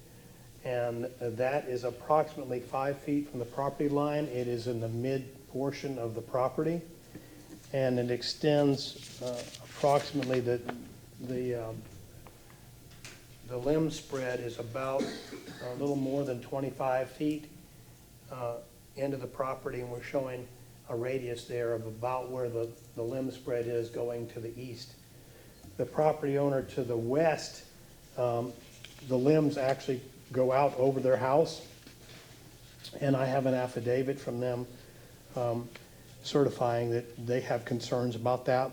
and that is approximately 5 feet from the property line. It is in the mid portion of the property, and it extends approximately the limb spread is about a little more than 25 feet into the property, and we're showing a radius there of about where the limb spread is going to the east. The property owner to the west, the limbs actually go out over their house, and I have an affidavit from them certifying that they have concerns about that.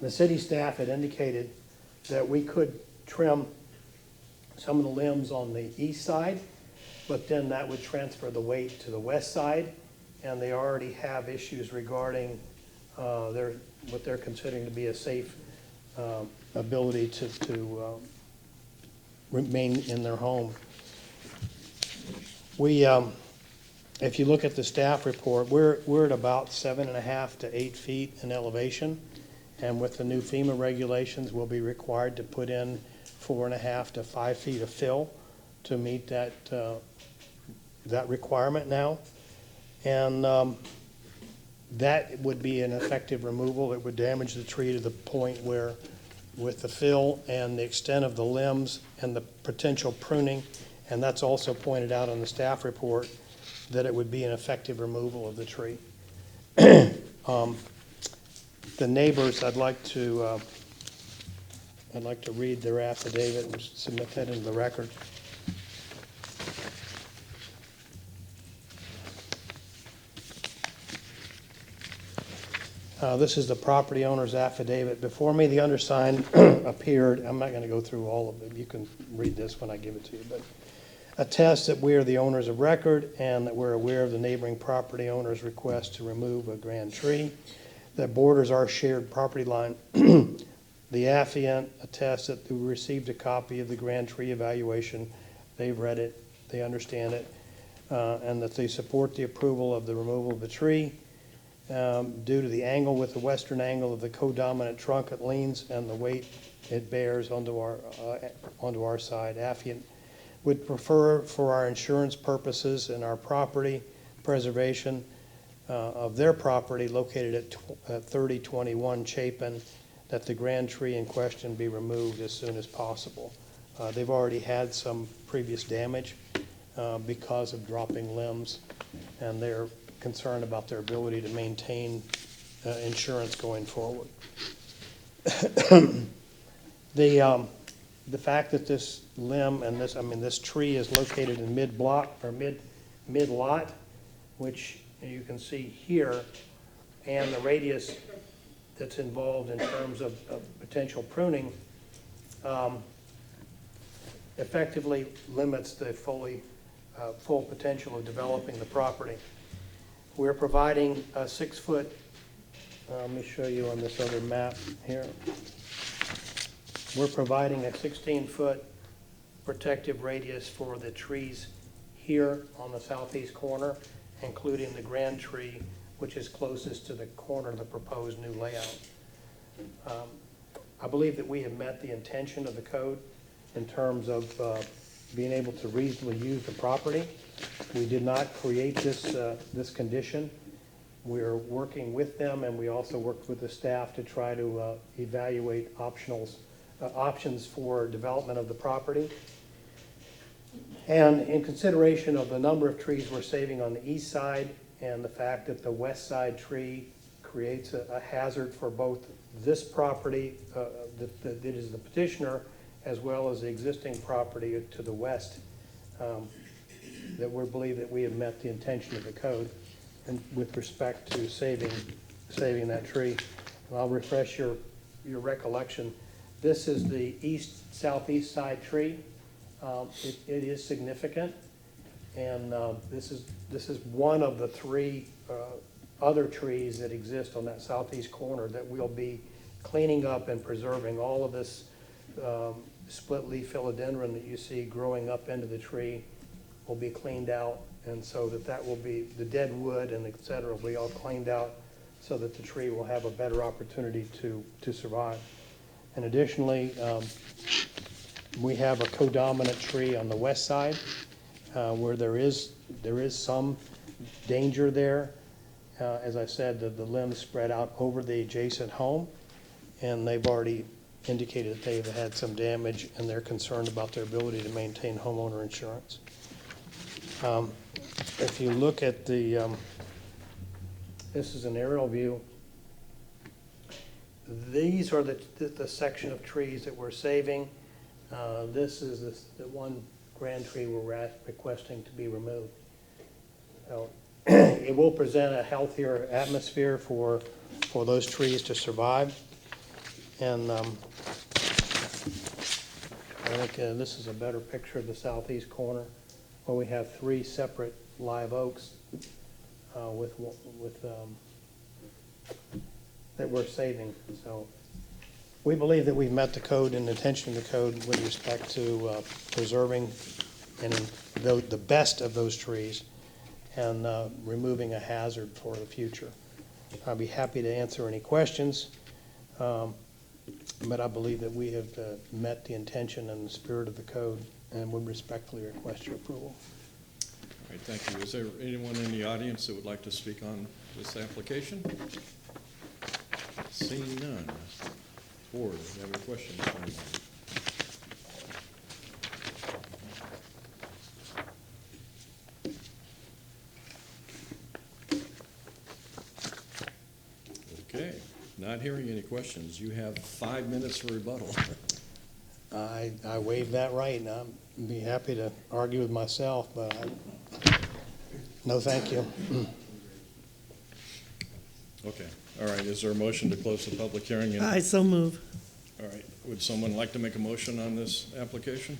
The city staff had indicated that we could trim some of the limbs on the east side, but then that would transfer the weight to the west side, and they already have issues regarding what they're considering to be a safe ability to remain in their home. If you look at the staff report, we're at about 7.5 to 8 feet in elevation, and with the new FEMA regulations, we'll be required to put in 4.5 to 5 feet of fill to meet that requirement now. And that would be an effective removal. It would damage the tree to the point where, with the fill and the extent of the limbs and the potential pruning, and that's also pointed out on the staff report, that it would be an effective removal of the tree. The neighbors, I'd like to read their affidavit and submit that into the record. This is the property owner's affidavit. Before me, the undersigned appeared. I'm not going to go through all of it. You can read this when I give it to you. But attest that we are the owners of record and that we're aware of the neighboring property owner's request to remove a grand tree that borders our shared property line. The affiant attests that we received a copy of the grand tree evaluation. They've read it. They understand it. And that they support the approval of the removal of the tree. Due to the angle with the western angle of the codominant trunk, it leans and the weight it bears onto our side. Affiant would prefer, for our insurance purposes and our property preservation of their property located at 3021 Chapin, that the grand tree in question be removed as soon as possible. They've already had some previous damage because of dropping limbs, and they're concerned about their ability to maintain insurance going forward. The fact that this limb and this tree is located in mid-block or mid-lot, which you can see here, and the radius that's involved in terms of potential pruning, effectively limits the full potential of developing the property. We're providing a 6-foot, let me show you on this other map here. We're providing a 16-foot protective radius for the trees here on the southeast corner, including the grand tree, which is closest to the corner of the proposed new layout. I believe that we have met the intention of the code in terms of being able to reasonably use the property. We did not create this condition. We're working with them, and we also worked with the staff to try to evaluate options for development of the property. And in consideration of the number of trees we're saving on the east side and the fact that the west side tree creates a hazard for both this property that is the petitioner, as well as the existing property to the west, that we believe that we have met the intention of the code and with respect to saving that tree. And I'll refresh your recollection. This is the southeast side tree. It is significant, and this is one of the 3 other trees that exist on that southeast corner that we'll be cleaning up and preserving. All of this split leaf philodendron that you see growing up into the tree will be cleaned out, and so that will be the dead wood and et cetera will be all cleaned out so that the tree will have a better opportunity to survive. And additionally, we have a codominant tree on the west side where there is some danger there. As I said, the limbs spread out over the adjacent home, and they've already indicated that they've had some damage, and they're concerned about their ability to maintain homeowner insurance. If you look at this is an aerial view. These are the section of trees that we're saving. This is the one grand tree we're requesting to be removed. So it will present a healthier atmosphere for those trees to survive. And I think this is a better picture of the southeast corner, where we have 3 separate live oaks that we're saving. So we believe that we've met the code and the intention of the code with respect to preserving the best of those trees and removing a hazard for the future. I'll be happy to answer any questions, but I believe that we have met the intention and the spirit of the code and would respectfully request your approval. All right, thank you. Is there anyone in the audience that would like to speak on this application? Seeing none. Board, do you have any questions for anyone? Okay, not hearing any questions. You have 5 minutes for rebuttal. I waive that right, and I'd be happy to argue with myself, but no, thank you. Okay, all right. Is there a motion to close the public hearing? I so move. All right. Would someone like to make a motion on this application?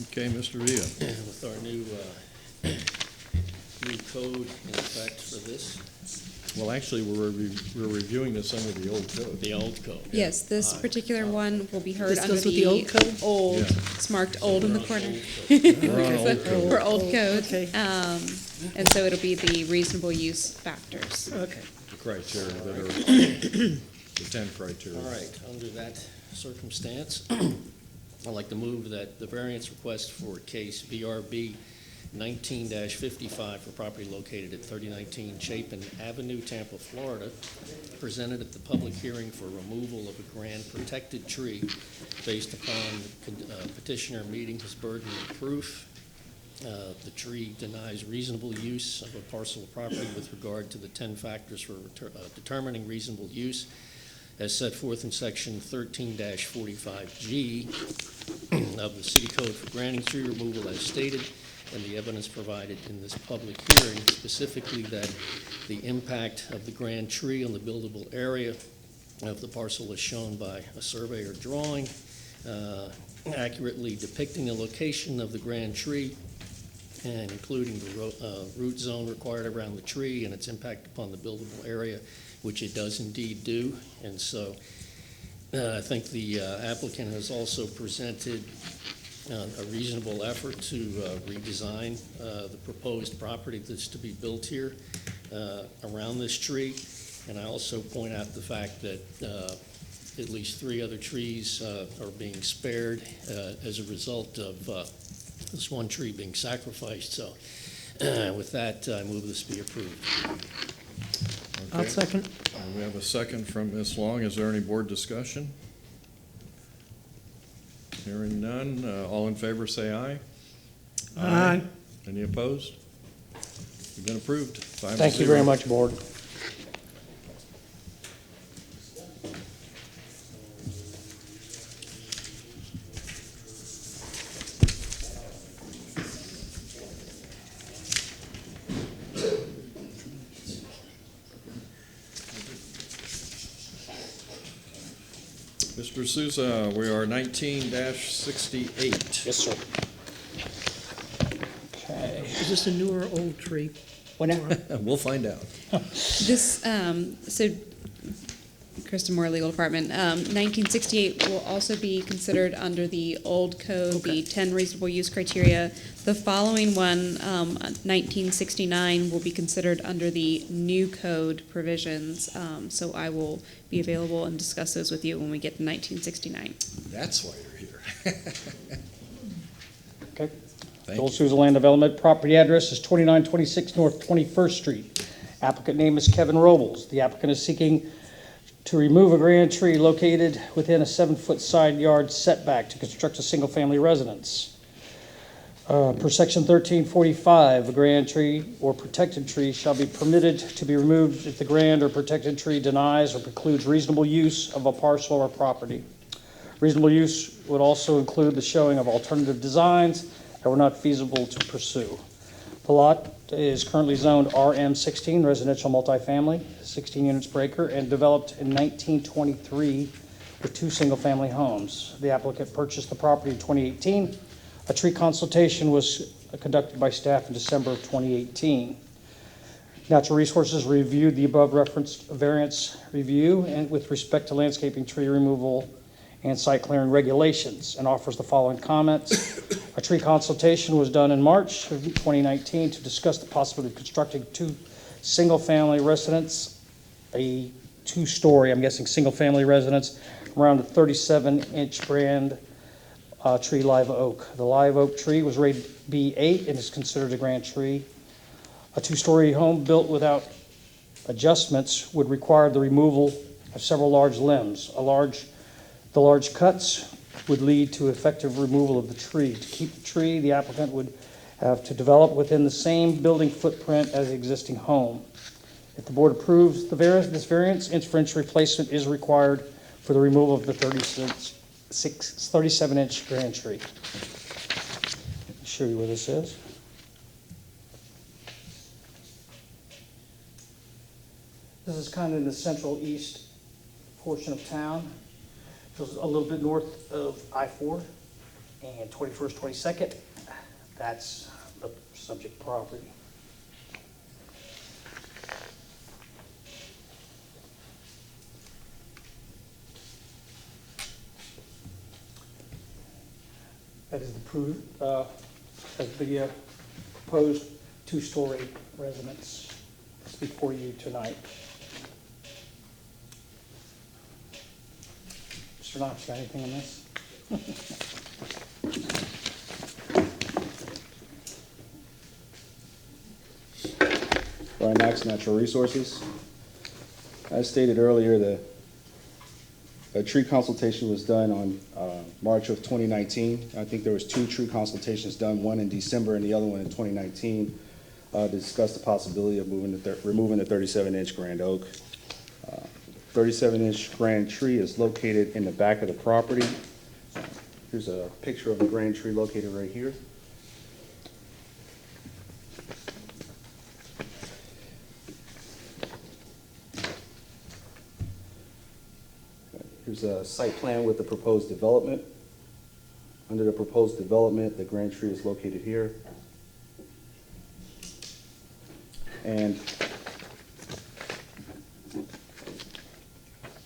Okay, Mr. Villa. With our new code in effect for this, Well, actually, we're reviewing this under the old code. the old code. Yes, this particular one will be heard This under goes with the old code? old. Yeah. It's marked old in the corner. We're on old code. For old code. Okay. And so it'll be the reasonable use factors. Okay. The criteria that are, the 10 criteria. All right, under that circumstance, I'd like to move that the variance request for case VRB 19-55 for property located at 3019 Chapin Avenue, Tampa, Florida, presented at the public hearing for removal of a grand protected tree based upon petitioner meeting his burden of proof The tree denies reasonable use of a parcel of property with regard to the 10 factors for determining reasonable use as set forth in section 13-45G of the city code for granting tree removal as stated, and the evidence provided in this public hearing, specifically that the impact of the grand tree on the buildable area of the parcel is shown by a survey or drawing, accurately depicting the location of the grand tree and including the root zone required around the tree and its impact upon the buildable area, which it does indeed do. And so I think the applicant has also presented a reasonable effort to redesign the proposed property that's to be built here around this tree. And I also point out the fact that at least 3 other trees are being spared as a result of this one tree being sacrificed. So with that, I move this be approved. I'll Okay. second. We have a second from Ms. Long. Is there any board discussion? Hearing none. All in favor, say aye. Aye. Any opposed? You've been approved. 5-0. Thank you very much, Board. Mr. Souza, we are 19-68. Yes, sir. Okay. Is this a new or old tree? We'll find out. This, so, Kristen Moore, Legal Department, 1968 will also be considered under the old code, the 10 reasonable use criteria. The following one, 1969, will be considered under the new code provisions. So I will be available and discuss those with you when we get to 1969. That's why you're here. Okay. Thank Joel you. Souza Land Development. Property address is 2926 North 21st Street. Applicant name is Kevin Robles. The applicant is seeking to remove a grand tree located within a 7-foot side yard setback to construct a single-family residence. Per section 1345, a grand tree or protected tree shall be permitted to be removed if the grand or protected tree denies or precludes reasonable use of a parcel or property. Reasonable use would also include the showing of alternative designs that were not feasible to pursue. The lot is currently zoned RM16, residential multifamily, 16 units per acre, and developed in 1923 with 2 single-family homes. The applicant purchased the property in 2018. A tree consultation was conducted by staff in December of 2018. Natural Resources reviewed the above referenced variance review and with respect to landscaping, tree removal, and site clearing regulations, and offers the following comments. A tree consultation was done in March of 2019 to discuss the possibility of constructing 2 single-family residents, a 2-story, I'm guessing, single-family residence around a 37-inch grand tree live oak. The live oak tree was rated B8 and is considered a grand tree. A 2-story home built without adjustments would require the removal of several large limbs. The large cuts would lead to effective removal of the tree. To keep the tree, the applicant would have to develop within the same building footprint as the existing home. If the board approves this variance, inch-for-inch replacement is required for the removal of the 37-inch grand tree. I'll show you where this is. This is kind of in the central east portion of town. It's a little bit north of I-4 and 21st, 22nd. That's the subject property. That is the proposed 2-story residence that's before you tonight. Mr. Knox, got anything on this? Brian Knox, Natural Resources. As stated earlier, the A tree consultation was done on March of 2019. I think there was 2 tree consultations done, one in December and the other one in 2019, to discuss the possibility of removing the 37-inch grand oak. 37-inch grand tree is located in the back of the property. Here's a picture of the grand tree located right here. Here's a site plan with the proposed development. Under the proposed development, the grand tree is located here. And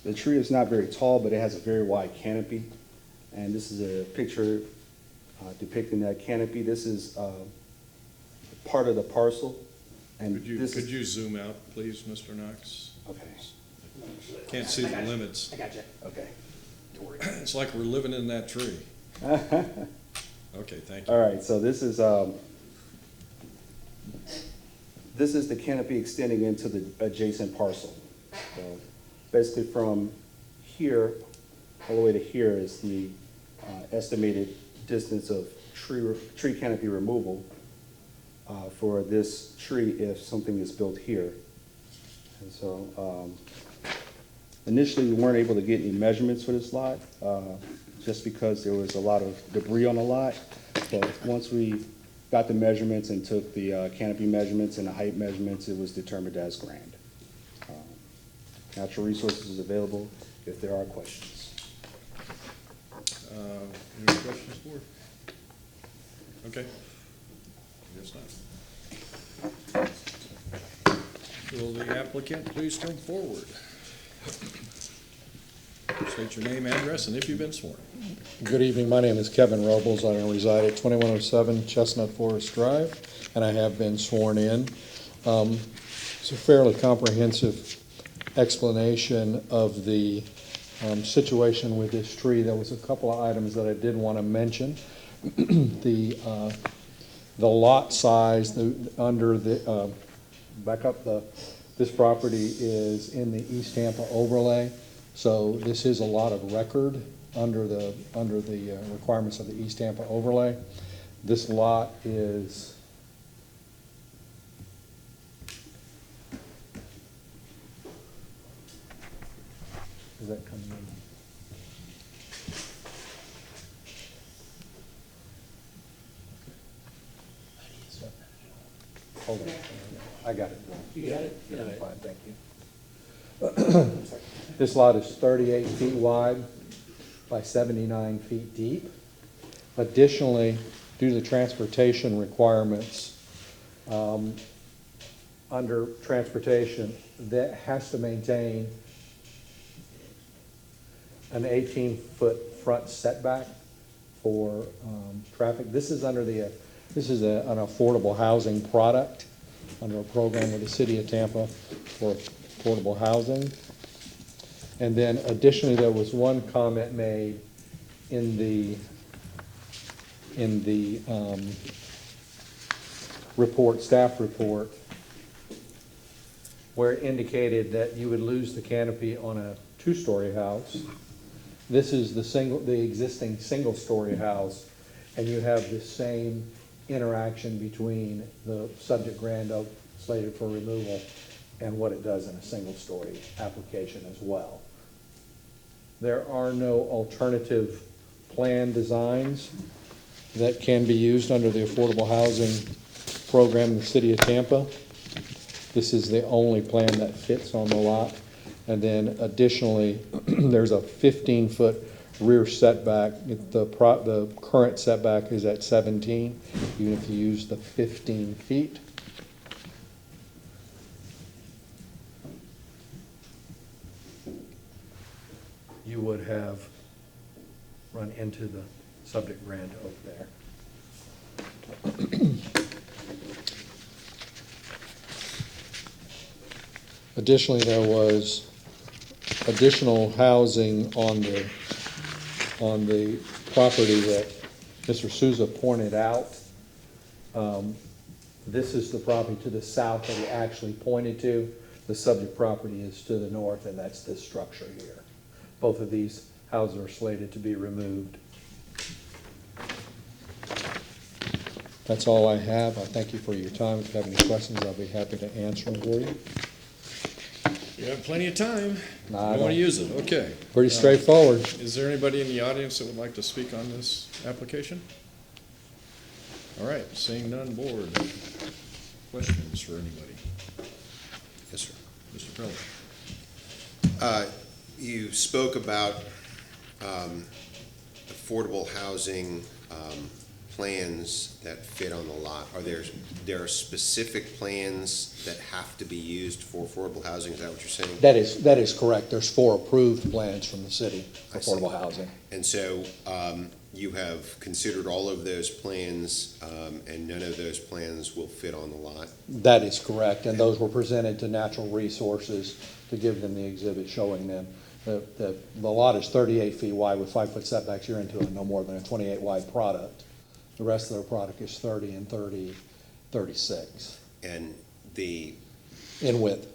the tree is not very tall, but it has a very wide canopy. And this is a picture depicting that canopy. This is part of the parcel. And Could you zoom out, please, Mr. Knox? Okay. Can't see the limits. I got you. Okay. It's like we're living in that tree. Okay, thank you. All right, so this is the canopy extending into the adjacent parcel. So basically from here all the way to here is the estimated distance of tree canopy removal for this tree if something is built here. And so initially we weren't able to get any measurements for this lot just because there was a lot of debris on the lot. But once we got the measurements and took the canopy measurements and the height measurements, it was determined as grand. Natural resources is available if there are questions. Any questions, board? Okay. Guess not. Will the applicant please come forward? State your name, address, and if you've been sworn. Good evening. My name is Kevin Robles. I reside at 2107 Chestnut Forest Drive, and I have been sworn in. It's a fairly comprehensive explanation of the situation with this tree. There was a couple of items that I did want to mention. The lot size this property is in the East Tampa overlay, so this is a lot of record under the requirements of the East Tampa overlay. This lot is that coming in? Hold on. I got it. You got it? Yeah, fine, thank you. This lot is 38 feet wide by 79 feet deep. Additionally, due to the transportation requirements, under transportation, that has to maintain an 18-foot front setback for traffic. This is under an affordable housing product under a program with the City of Tampa for affordable housing. And then additionally, there was one comment made in the staff report, where it indicated that you would lose the canopy on a two-story house. This is the existing single-story house, and you have the same interaction between the subject grand oak slated for removal and what it does in a single-story application as well. There are no alternative plan designs that can be used under the affordable housing program in the City of Tampa. This is the only plan that fits on the lot. And then additionally, there's a 15-foot rear setback. The current setback is at 17, even if you use the 15 feet. You would have run into the subject grand oak there. Additionally, there was additional housing on the property that Mr. Souza pointed out. This is the property to the south that he actually pointed to. The subject property is to the north, and that's this structure here. both of these houses are slated to be removed. That's all I have. I thank you for your time. If you have any questions, I'll be happy to answer them for you. You have plenty of time. You I want to don't- use it, okay. Pretty straightforward. Is there anybody in the audience that would like to speak on this application? All right, seeing none, board. Questions for anybody? Yes, sir. Mr. Pellet. You spoke about affordable housing plans that fit on the lot. There are specific plans that have to be used for affordable housing? Is that what you're saying? That is correct. There's 4 approved plans from the city for I see. affordable housing. And so you have considered all of those plans, and none of those plans will fit on the lot? That is correct, and those were presented to Natural Resources to give them the exhibit showing them. The lot is 38 feet wide with 5-foot setbacks. You're into no more than a 28 wide product. The rest of their product is 30 and 30, 36 And in width.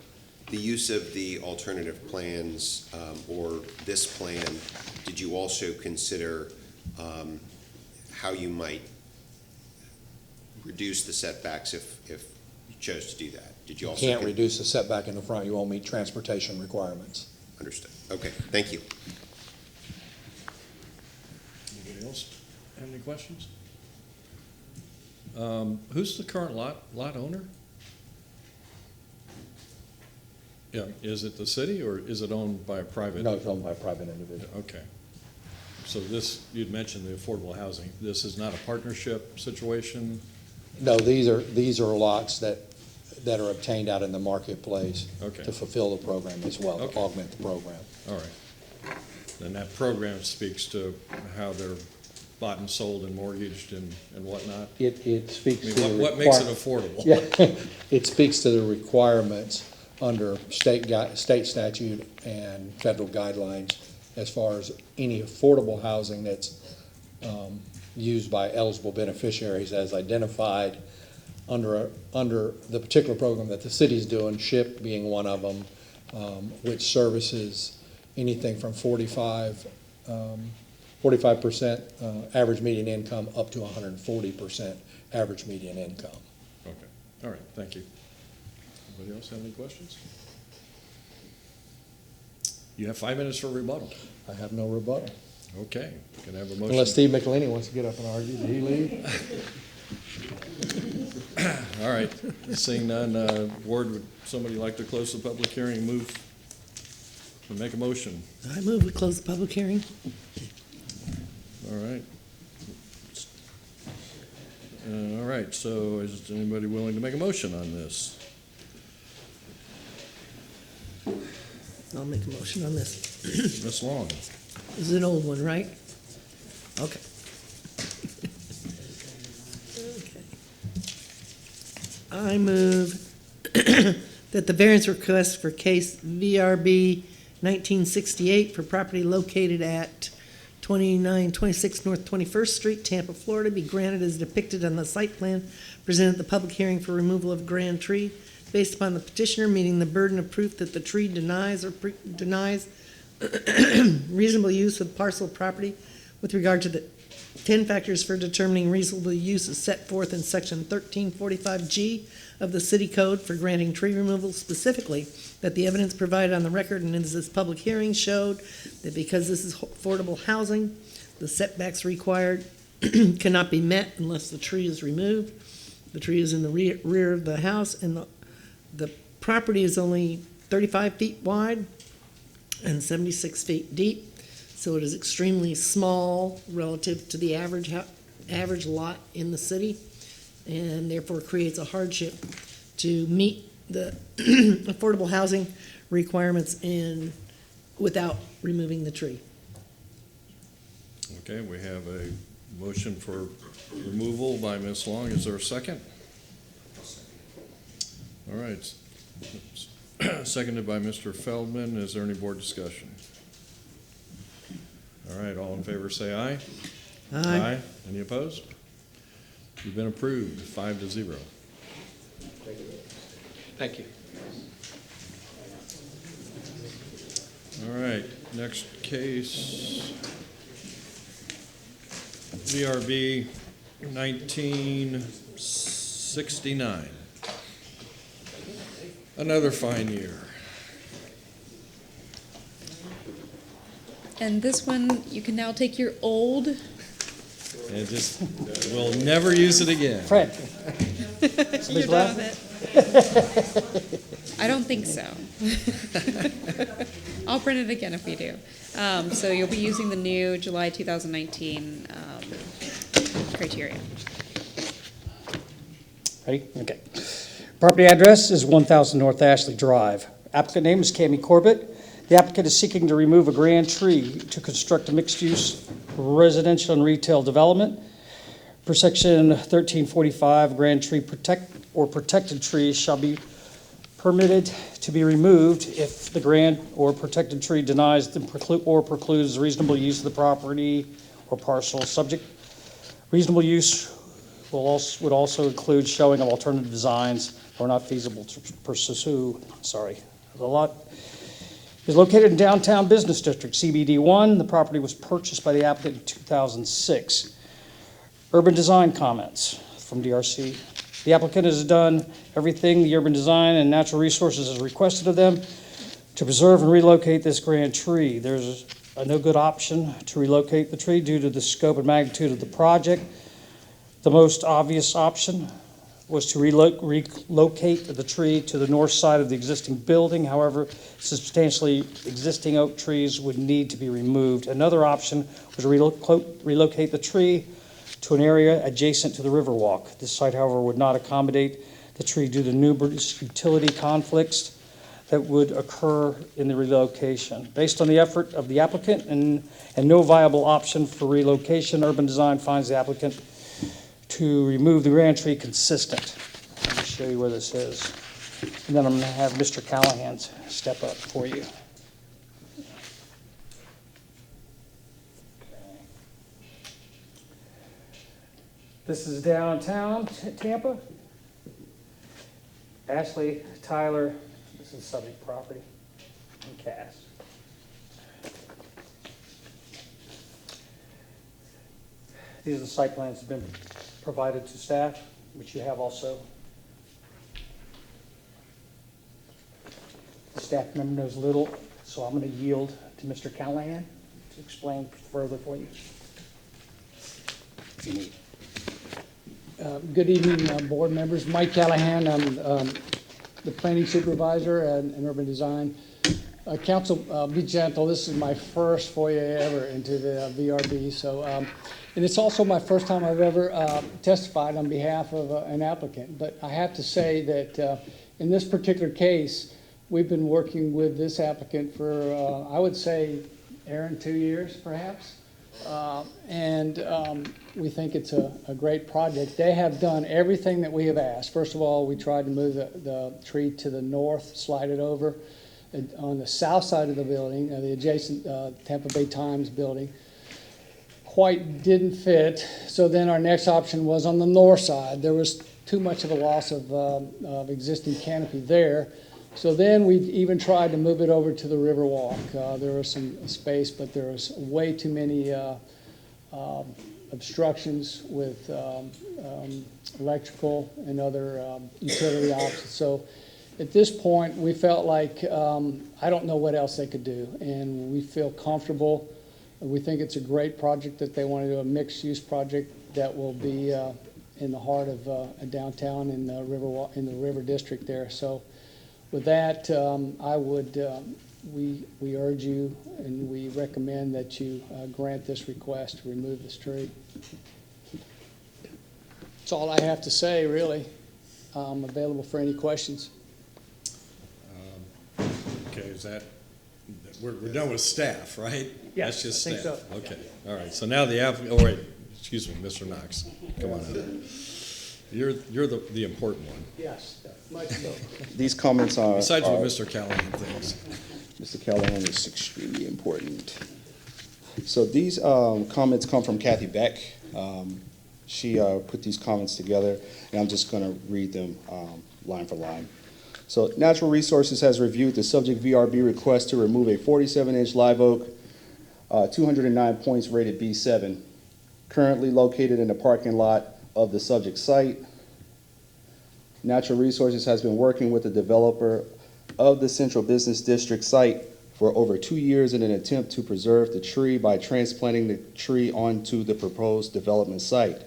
the use of the alternative plans, or this plan, did you also consider how you might reduce the setbacks if you chose to do that? Did you also? Can't reduce the setback in the front. You won't meet transportation requirements. Understood. Okay, thank you. Anybody else have any questions? Who's the current lot owner? Yeah, is it the city or is it owned by a private? No, it's owned by a private individual. Okay. So this, you'd mentioned the affordable housing. This is not a partnership situation? No, these are lots that are obtained out in the marketplace Okay. to fulfill the program as well, to Okay. augment the program. All right. Then that program speaks to how they're bought and sold and mortgaged and whatnot? It speaks I mean, to the what makes it requir- affordable? Yeah, it speaks to the requirements under state statute and federal guidelines as far as any affordable housing that's used by eligible beneficiaries as identified under the particular program that the city's doing, SHIP being one of them, which services anything from 45% average median income up to 140% average median income. Okay, all right, thank you. Anybody else have any questions? You have 5 minutes for rebuttal. I have no rebuttal. Okay, can I have a motion? Unless Steve McElhaney wants to get up and argue. Did he leave? All right, seeing none, Ward, would somebody like to close the public hearing and move, and make a motion? I move we close the public hearing. All right. All right, so is anybody willing to make a motion on this? I'll make a motion on this. Ms. Long? This is an old one, right? Okay. Okay. I move that the variance request for case VRB 1968 for property located at 2926 North 21st Street, Tampa, Florida, be granted as depicted on the site plan presented at the public hearing for removal of grand tree, based upon the petitioner meeting the burden of proof that the tree denies reasonable use of parcel of property with regard to the 10 factors for determining reasonable use is set forth in section 1345G of the city code for granting tree removal, specifically that the evidence provided on the record and in this public hearing showed that because this is affordable housing, the setbacks required cannot be met unless the tree is removed. The tree is in the rear of the house, and the property is only 35 feet wide and 76 feet deep, so it is extremely small relative to the average lot in the city, and therefore creates a hardship to meet the affordable housing requirements without removing the tree. Okay, we have a motion for removal by Ms. Long. Is there a second? All right. Seconded by Mr. Feldman. Is there any board discussion? All right, all in favor say aye. Aye. Any opposed? You've been approved, 5-0. Thank you. All right, next case VRB 1969. Another fine year. And this one, you can now take your old. And just, we'll never use it again. Fred. You're done with it. I don't think so. I'll print it again if we do. So you'll be using the new July 2019 criteria. Ready? Okay. Property address is 1000 North Ashley Drive. Applicant name is Cammie Corbett. The applicant is seeking to remove a grand tree to construct a mixed-use residential and retail development. Per section 1345, grand tree protected trees shall be permitted to be removed if the grand or protected tree denies or precludes reasonable use of the property or parcel. Subject reasonable use would also include showing of alternative designs or not feasible to pursue. The lot is located in downtown business district, CBD1. The property was purchased by the applicant in 2006. Urban design comments from DRC. The applicant has done everything the urban design and natural resources has requested of them to preserve and relocate this grand tree. There's a no good option to relocate the tree due to the scope and magnitude of the project. The most obvious option was to relocate the tree to the north side of the existing building. However, substantially existing oak trees would need to be removed. Another option was to relocate the tree to an area adjacent to the Riverwalk. This site, however, would not accommodate the tree due to numerous utility conflicts that would occur in the relocation. Based on the effort of the applicant and no viable option for relocation, urban design finds the applicant to remove the grand tree consistent. Let me show you where this is. And then I'm going to have Mr. Callahan step up for you. This is downtown Tampa. Ashley, Tyler, this is subject property, and Cass. These are the site plans that have been provided to staff, which you have also. The staff member knows little, so I'm going to yield to Mr. Callahan to explain further for you. If you need. Good evening, board members. Mike Callahan, I'm the planning supervisor in urban design. Council, be gentle. This is my first foray ever into the VRB, so and it's also my first time I've ever testified on behalf of an applicant. But I have to say that in this particular case, we've been working with this applicant for I would say, Aaron, 2 years perhaps. We think it's a great project. They have done everything that we have asked. First of all, we tried to move the tree to the north, slide it over. And on the south side of the building, the adjacent Tampa Bay Times building, quite didn't fit. So then our next option was on the north side. There was too much of a loss of existing canopy there. So then we even tried to move it over to the Riverwalk. There was some space, but there was way too many obstructions with electrical and other utility options. So at this point, we felt like I don't know what else they could do, and we feel comfortable. We think it's a great project that they want to do, a mixed-use project that will be in the heart of downtown in the River District there. So with that, I would, we urge you and we recommend that you grant this request to remove this tree. That's all I have to say, really. I'm available for any questions. Okay, is that, we're done with staff, right? Yeah, That's just I think staff. so. Okay, all right. So now the applicant, oh wait, excuse me, Mr. Knox, come on up. You're the important one. Yes, much so. These comments are... Besides what Mr. Callahan thinks. Mr. Callahan is extremely important. So these comments come from Kathy Beck. She put these comments together, and I'm just going to read them line for line. So Natural Resources has reviewed the subject VRB request to remove a 47-inch live oak 209 points rated B7, currently located in the parking lot of the subject site. Natural Resources has been working with the developer of the Central Business District site for over 2 years in an attempt to preserve the tree by transplanting the tree onto the proposed development site.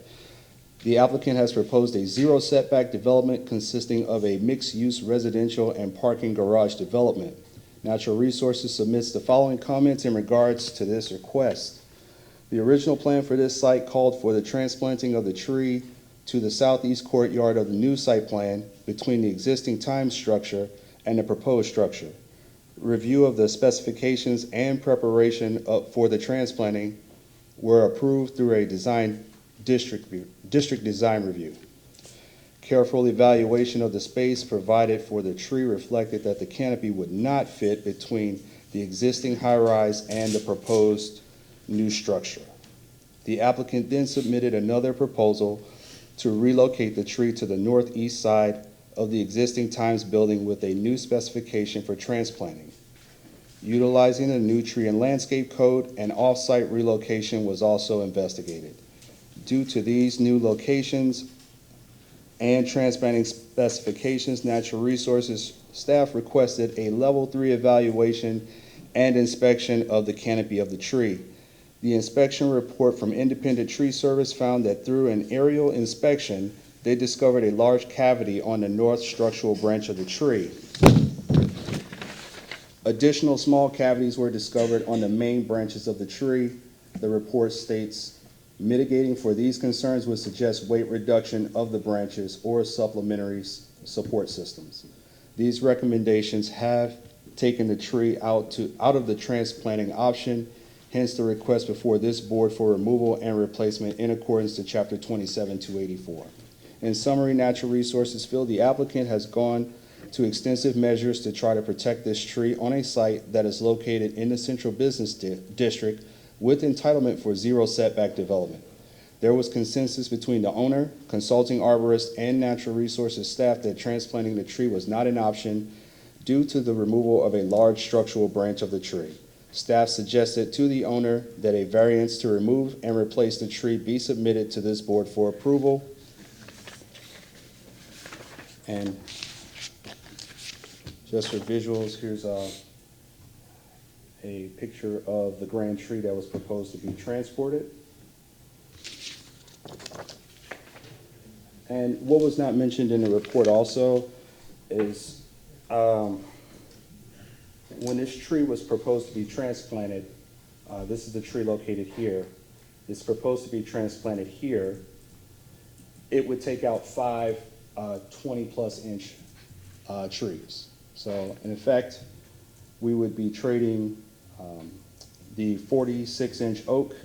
The applicant has proposed a zero setback development consisting of a mixed-use residential and parking garage development. Natural Resources submits the following comments in regards to this request. The original plan for this site called for the transplanting of the tree to the southeast courtyard of the new site plan between the existing time structure and the proposed structure. Review of the specifications and preparation for the transplanting were approved through a district design review. Careful evaluation of the space provided for the tree reflected that the canopy would not fit between the existing high-rise and the proposed new structure. The applicant then submitted another proposal to relocate the tree to the northeast side of the existing Times building with a new specification for transplanting. Utilizing the new tree and landscape code, an off-site relocation was also investigated. Due to these new locations and transplanting specifications, Natural Resources staff requested a level 3 evaluation and inspection of the canopy of the tree. The inspection report from Independent Tree Service found that through an aerial inspection, they discovered a large cavity on the north structural branch of the tree. Additional small cavities were discovered on the main branches of the tree. The report states, mitigating for these concerns would suggest weight reduction of the branches or supplementary support systems. These recommendations have taken the tree out of the transplanting option, hence the request before this board for removal and replacement in accordance to Chapter 27-284. In summary, Natural Resources feel the applicant has gone to extensive measures to try to protect this tree on a site that is located in the Central Business District with entitlement for zero setback development. There was consensus between the owner, consulting arborist, and Natural Resources staff that transplanting the tree was not an option due to the removal of a large structural branch of the tree. Staff suggested to the owner that a variance to remove and replace the tree be submitted to this board for approval. And just for visuals, here's a picture of the grand tree that was proposed to be transported. And what was not mentioned in the report also is when this tree was proposed to be transplanted, this is the tree located here. It's proposed to be transplanted here. It would take out 5 20-plus inch trees. So in effect, we would be trading the 46-inch oak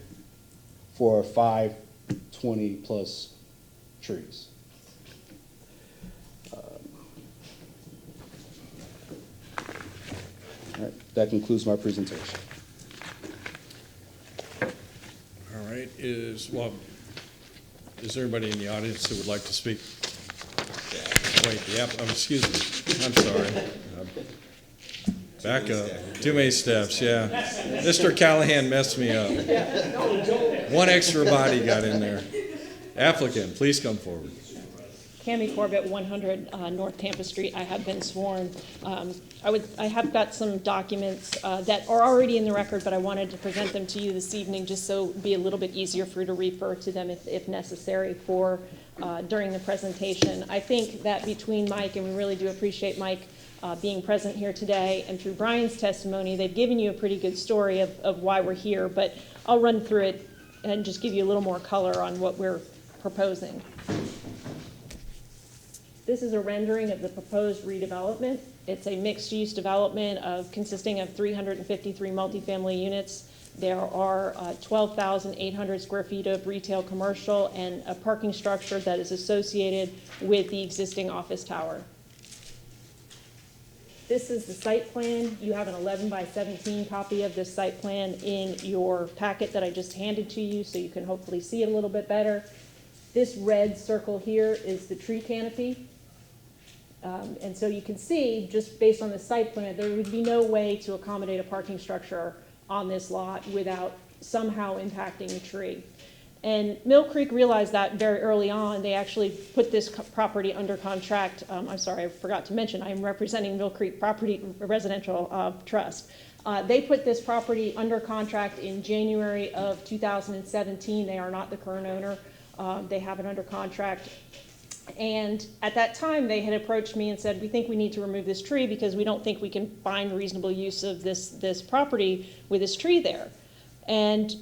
for 5 20-plus trees. All right, that concludes my presentation. All right, is there anybody in the audience who would like to speak? Wait, excuse me, I'm sorry. Back up, too many steps, yeah. Mr. Callahan messed me up. One extra body got in there. Applicant, please come forward. Cami Corbett, 100 North Tampa Street. I have been sworn. I have got some documents that are already in the record, but I wanted to present them to you this evening just so it would be a little bit easier for you to refer to them if necessary for during the presentation. I think that between Mike, and we really do appreciate Mike being present here today, and through Brian's testimony, they've given you a pretty good story of why we're here, but I'll run through it and just give you a little more color on what we're proposing. This is a rendering of the proposed redevelopment. It's a mixed-use development consisting of 353 multifamily units. There are 12,800 square feet of retail commercial and a parking structure that is associated with the existing office tower. This is the site plan. You have an 11 by 17 copy of this site plan in your packet that I just handed to you, so you can hopefully see it a little bit better. This red circle here is the tree canopy. And so you can see, just based on the site plan, there would be no way to accommodate a parking structure on this lot without somehow impacting the tree. And Mill Creek realized that very early on. They actually put this property under contract. I'm sorry, I forgot to mention, I am representing Mill Creek Property Residential Trust. They put this property under contract in January of 2017. They are not the current owner. They have it under contract. And at that time, they had approached me and said, we think we need to remove this tree because we don't think we can find reasonable use of this property with this tree there. And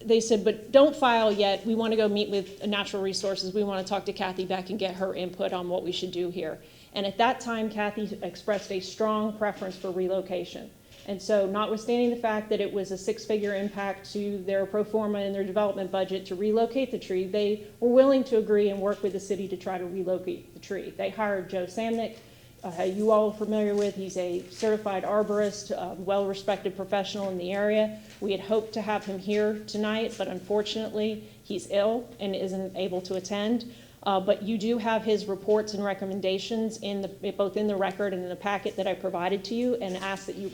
they said, but don't file yet. We want to go meet with Natural Resources. We want to talk to Kathy Beck and get her input on what we should do here. And at that time, Kathy expressed a strong preference for relocation. And so notwithstanding the fact that it was a six-figure impact to their pro forma and their development budget to relocate the tree, they were willing to agree and work with the city to try to relocate the tree. They hired Joe Samnick, you all are familiar with. He's a certified arborist, a well-respected professional in the area. We had hoped to have him here tonight, but unfortunately, he's ill and isn't able to attend. But you do have his reports and recommendations both in the record and in the packet that I provided to you, and ask that you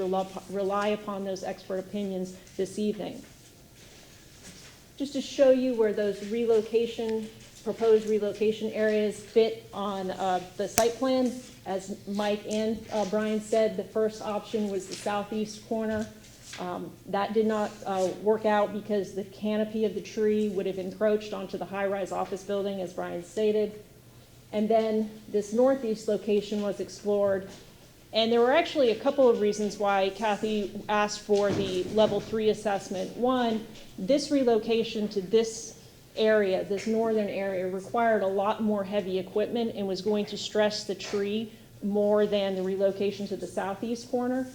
rely upon those expert opinions this evening. Just to show you where those proposed relocation areas fit on the site plan, as Mike and Brian said, the first option was the southeast corner. That did not work out because the canopy of the tree would have encroached onto the high-rise office building, as Brian stated. And then this northeast location was explored. And there were actually a couple of reasons why Kathy asked for the level 3 assessment. One, this relocation to this area, this northern area, required a lot more heavy equipment and was going to stress the tree more than the relocation to the southeast corner.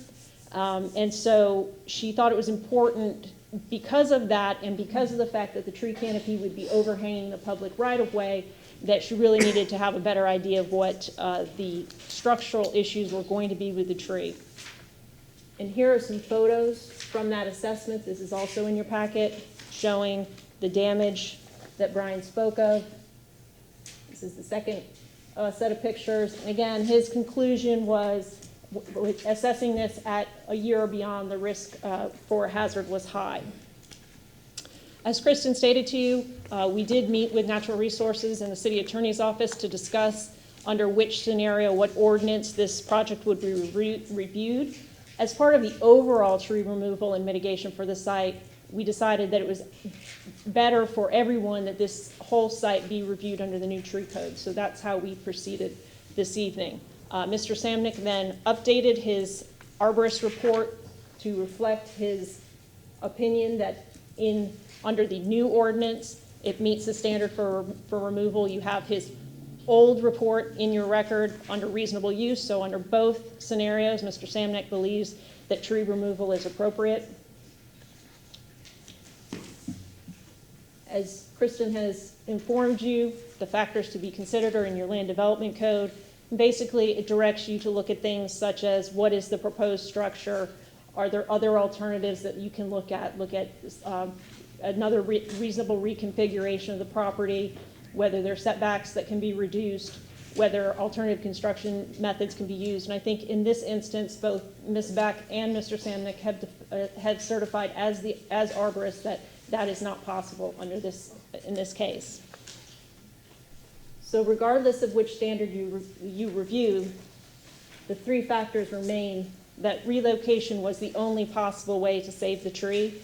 And so she thought it was important because of that and because of the fact that the tree canopy would be overhanging the public right-of-way, that she really needed to have a better idea of what the structural issues were going to be with the tree. And here are some photos from that assessment. This is also in your packet, showing the damage that Brian spoke of. This is the second set of pictures. And again, his conclusion was assessing this at a year or beyond, the risk for a hazard was high. As Kristen stated to you, we did meet with Natural Resources and the City Attorney's Office to discuss under which scenario, what ordinance this project would be reviewed. As part of the overall tree removal and mitigation for the site, we decided that it was better for everyone that this whole site be reviewed under the new tree code. So that's how we proceeded this evening. Mr. Samnick then updated his arborist report to reflect his opinion that under the new ordinance, it meets the standard for removal. You have his old report in your record under reasonable use. So under both scenarios, Mr. Samnick believes that tree removal is appropriate. As Kristen has informed you, the factors to be considered are in your land development code. Basically, it directs you to look at things such as what is the proposed structure? Are there other alternatives that you can look at? Look at another reasonable reconfiguration of the property, whether there are setbacks that can be reduced, whether alternative construction methods can be used. And I think in this instance, both Ms. Beck and Mr. Samnick have certified as arborists that that is not possible in this case. So regardless of which standard you review, the three factors remain that relocation was the only possible way to save the tree,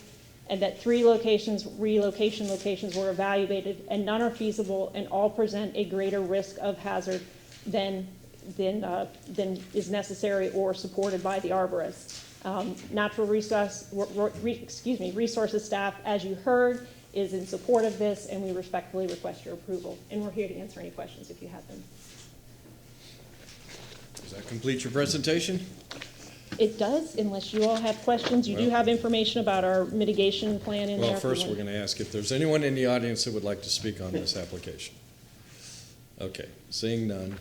and that three relocation locations were evaluated, and none are feasible, and all present a greater risk of hazard than is necessary or supported by the arborist. Natural Resources staff, as you heard, is in support of this, and we respectfully request your approval. And we're here to answer any questions if you have them. Does that complete your presentation? It does, unless you all have questions. You do have information about our mitigation plan in there. Well, first we're going to ask if there's anyone in the audience that would like to speak on this application. Okay, seeing none.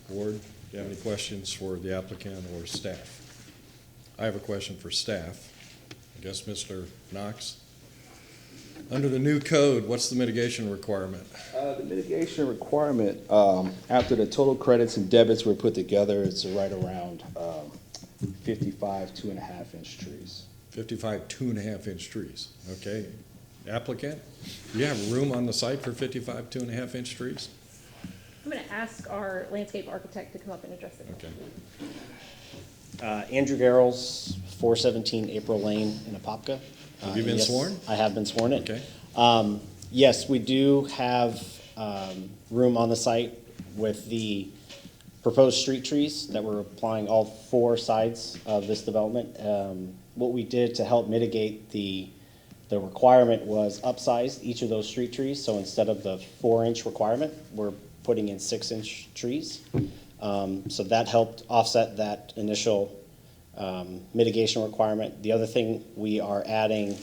Board, do you have any questions for the applicant or staff? I have a question for staff. I guess Mr. Knox. Under the new code, what's the mitigation requirement? The mitigation requirement, after the total credits and debits were put together, it's right around 55 2.5-inch trees. 55 2.5-inch trees, okay? Applicant, do you have room on the site for 55 2.5-inch trees? I'm going to ask our landscape architect to come up and address it. Okay. Andrew Garrels, 417 April Lane in Apopka. Have you been Yes, sworn? I have been sworn in. Okay. Yes, we do have room on the site with the proposed street trees that we're applying all 4 sides of this development. What we did to help mitigate the requirement was upsize each of those street trees. So instead of the 4-inch requirement, we're putting in 6-inch trees. So that helped offset that initial mitigation requirement. The other thing, we are adding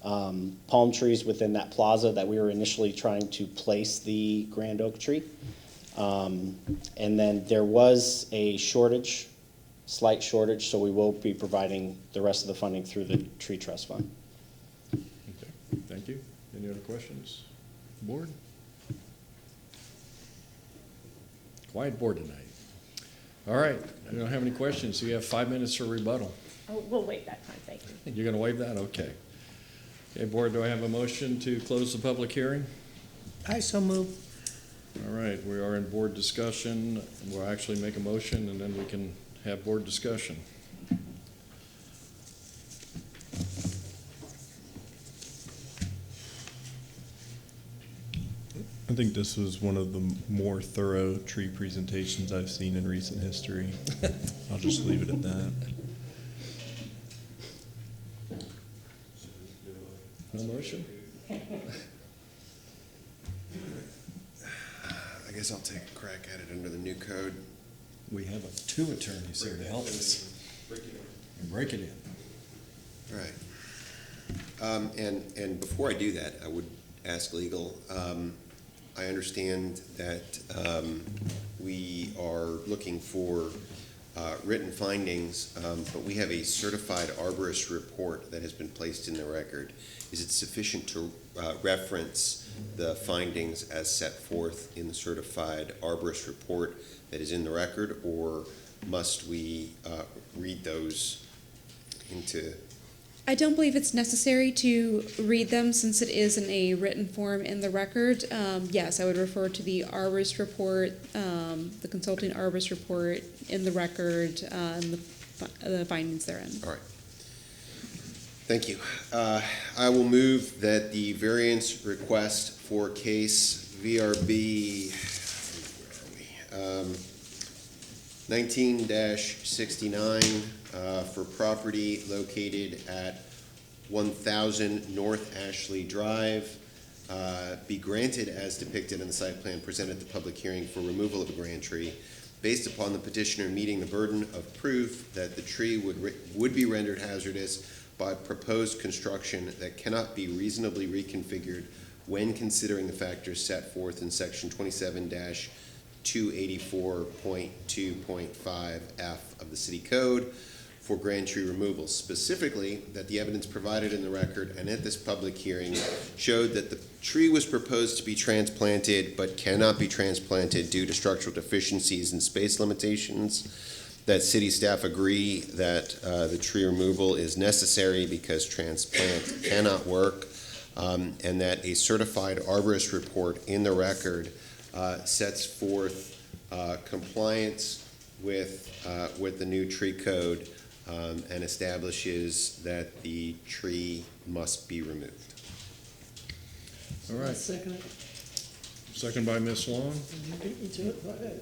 palm trees within that plaza that we were initially trying to place the grand oak tree. And then there was a shortage, slight shortage, so we will be providing the rest of the funding through the tree trust fund. Okay, thank you. Any other questions? Board? Quiet board tonight. All right, I don't have any questions, so you have 5 minutes for rebuttal. Oh, we'll wait that time, thank you. You're gonna waive that? Okay. Okay, board, do I have a motion to close the public hearing? I so move. All right, we are in board discussion. We'll actually make a motion and then we can have board discussion. I think this was one of the more thorough tree presentations I've seen in recent history. I'll just leave it at that. No motion? I guess I'll take a crack at it under the new code. We have 2 attorneys here to help us. And break it in. All right. And before I do that, I would ask legal, I understand that we are looking for written findings, but we have a certified arborist report that has been placed in the record. Is it sufficient to reference the findings as set forth in the certified arborist report that is in the record, or must we read those into? I don't believe it's necessary to read them since it is in a written form in the record. Yes, I would refer to the arborist report, the consulting arborist report in the record, and the findings therein. All right. Thank you. I will move that the variance request for case VRB 19-69 for property located at 1000 North Ashley Drive be granted as depicted in the site plan presented at the public hearing for removal of a grand tree based upon the petitioner meeting the burden of proof that the tree would be rendered hazardous by proposed construction that cannot be reasonably reconfigured when considering the factors set forth in section 27-284.2.5F of the city code for grand tree removal. Specifically, that the evidence provided in the record and at this public hearing showed that the tree was proposed to be transplanted but cannot be transplanted due to structural deficiencies and space limitations, that city staff agree that the tree removal is necessary because transplant cannot work, and that a certified arborist report in the record sets forth compliance with the new tree code and establishes that the tree must be removed. All right. Second it. Second by Ms. Long. You beat me to it, go ahead.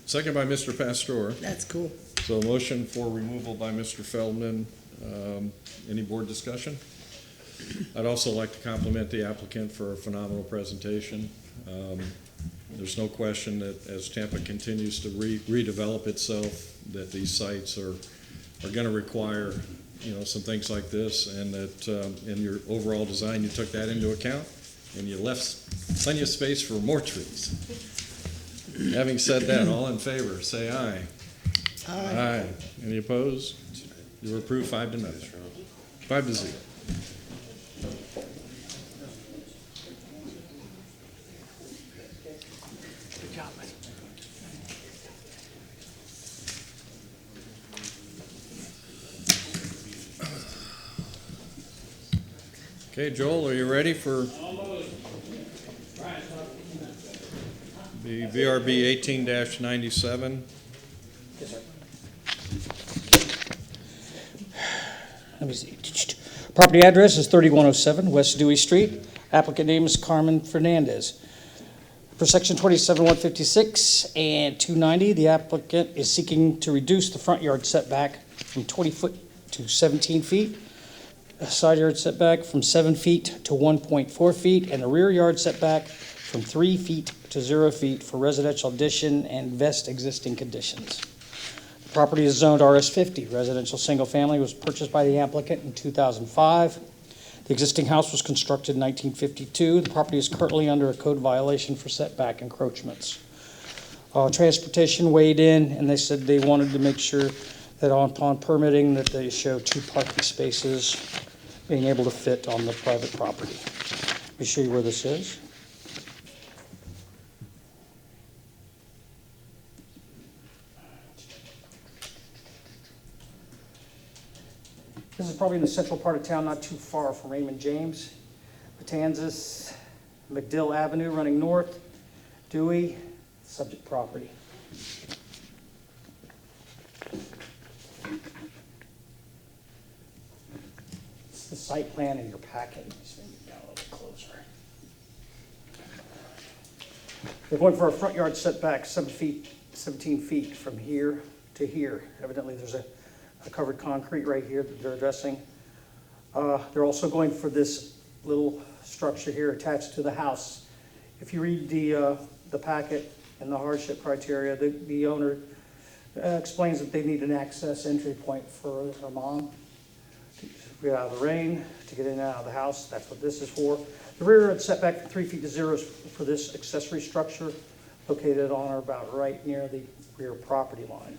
Second by Mr. Pastor. That's cool. So a motion for removal by Mr. Feldman. Any board discussion? I'd also like to compliment the applicant for a phenomenal presentation. There's no question that as Tampa continues to redevelop itself, that these sites are going to require, some things like this, and that in your overall design, you took that into account, and you left plenty of space for more trees. Having said that, all in favor, say aye. Aye. Any opposed? You're approved 5-0. 5-0. Good job, buddy. Okay, Joel, are you ready for the VRB 18-97? Yes, sir. Let me see. Property address is 3107 West Dewey Street. Applicant name is Carmen Fernandez. For section 27-156 and 290, the applicant is seeking to reduce the front yard setback from 20 foot to 17 feet, a side yard setback from 7 feet to 1.4 feet, and the rear yard setback from 3 feet to 0 feet for residential addition and vest existing conditions. The property is zoned RS50. Residential single family was purchased by the applicant in 2005. The existing house was constructed in 1952. The property is currently under a code violation for setback encroachments. Transportation weighed in, and they said they wanted to make sure that upon permitting that they show 2 parking spaces being able to fit on the private property. Let me show you where this is. This is probably in the central part of town, not too far from Raymond James. Matanzas, McDill Avenue running north, Dewey, subject property. It's the site plan in your packet. Just maybe down a little bit closer. They're going for a front yard setback 17 feet from here to here. Evidently, there's a covered concrete right here that they're addressing. They're also going for this little structure here attached to the house. If you read the packet and the hardship criteria, the owner explains that they need an access entry point for their mom to get out of the rain, to get in and out of the house. That's what this is for. The rear yard setback from 3 feet to 0 is for this accessory structure located on or about right near the rear property line.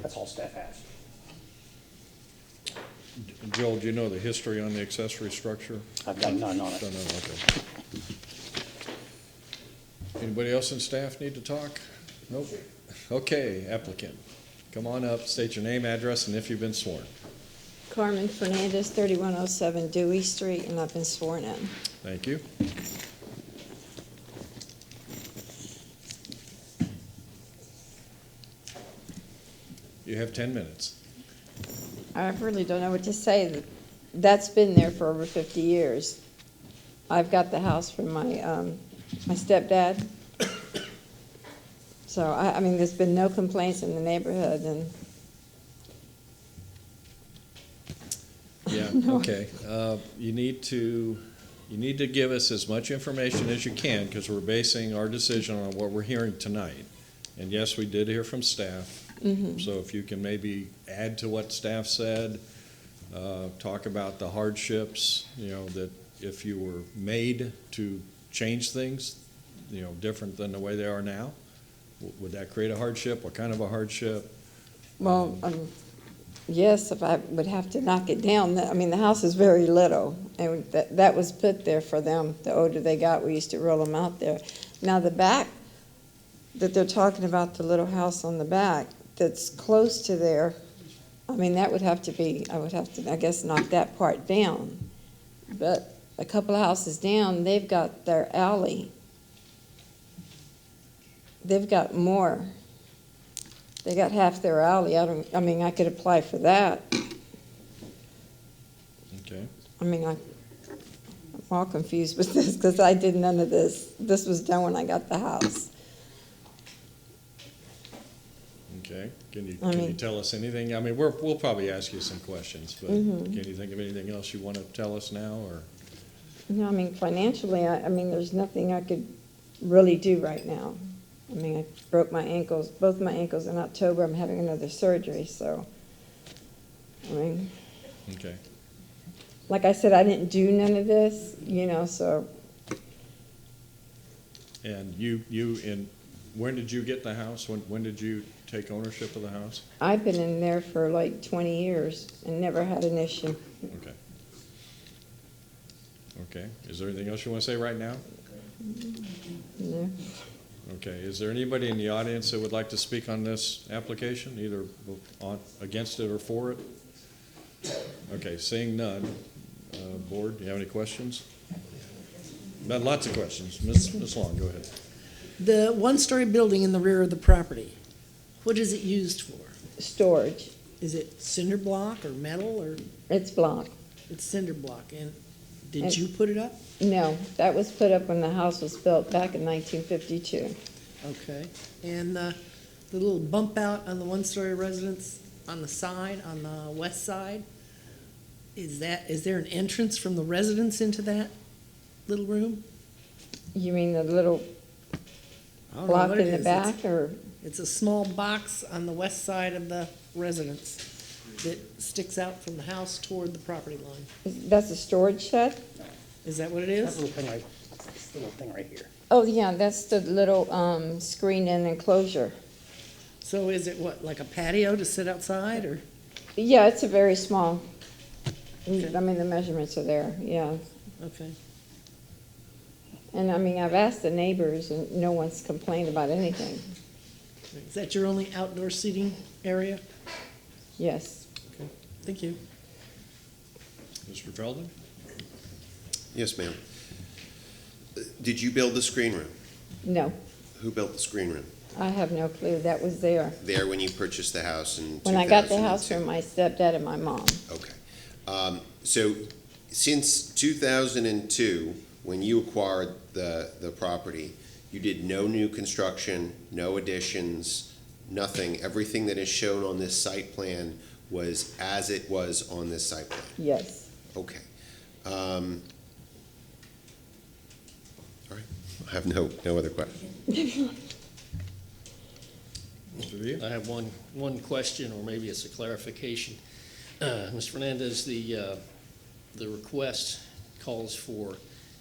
That's all staff has. Joel, do you know the history on the accessory structure? I've got none on it. Don't know, okay. Anybody else in staff need to talk? Nope. Okay, applicant, come on up, state your name, address, and if you've been sworn. Carmen Fernandez, 3107 Dewey Street, and I've been sworn in. Thank you. You have 10 minutes. I really don't know what to say. That's been there for over 50 years. I've got the house from my my stepdad. So, I mean, there's been no complaints in the neighborhood, and Yeah, okay. You need to give us as much information as you can, because we're basing our decision on what we're hearing tonight. And yes, we did hear from staff. So if you can maybe add to what staff said, talk about the hardships, that if you were made to change things, different than the way they are now, would that create a hardship? What kind of a hardship? well, yes, if I would have to knock it down. I mean, the house is very little, and that was put there for them. The older they got, we used to roll them out there. Now, the back that they're talking about, the little house on the back, that's close to there, I mean, that would have to be, I would have to, I guess, knock that part down. But a couple of houses down, they've got their alley. They've got more. They got half their alley. I mean, I could apply for that. Okay. I mean, I'm all confused with this because I did none of this. This was done when I got the house. Okay. Can you tell us anything? I mean, we'll probably ask you some questions, but can you think of anything else you want to tell us now, or? No, I mean, financially, I mean, there's nothing I could really do right now. I mean, I broke my ankles, both my ankles in October. I'm having another surgery, so, I mean. Okay. Like I said, I didn't do none of this, so. And when did you get the house? When did you take ownership of the house? I've been in there for like 20 years and never had an issue. Okay. Okay. Is there anything else you want to say right now? No. Okay, is there anybody in the audience that would like to speak on this application, either against it or for it? Okay, seeing none. Board, do you have any questions? Lots of questions. Ms. Long, go ahead. The one-story building in the rear of the property, what is it used for? Storage. Is it cinder block or metal or? It's block. It's cinder block. And did And- you put it up? No, that was put up when the house was built back in 1952. Okay. And the little bump out on the one-story residence on the side, on the west side, is there an entrance from the residence into that little room? You mean the little I don't know block what it in the is. back, or? It's a small box on the west side of the residence that sticks out from the house toward the property line. That's a storage shed? Is that what it That is? little thing right, this little thing right here. Oh, yeah, that's the little screened-in enclosure. So is it what, like a patio to sit outside or? Yeah, it's a very small, I mean, the measurements are there, yeah. Okay. And I mean, I've asked the neighbors, and no one's complained about anything. Is that your only outdoor seating area? Yes. Okay. Thank you. Mr. Feldman? Yes, ma'am. Did you build the screen room? No, Who built the screen room? I have no clue. That was there. There when you purchased the house in 2002? When I got the house from my stepdad and my mom. Okay. So since 2002, when you acquired the property, you did no new construction, no additions, nothing. Everything that is shown on this site plan was as it was on this site plan? Yes. Okay. All right. I have no other questions. I have one question, or maybe it's a clarification. Mr. Fernandez, the request calls for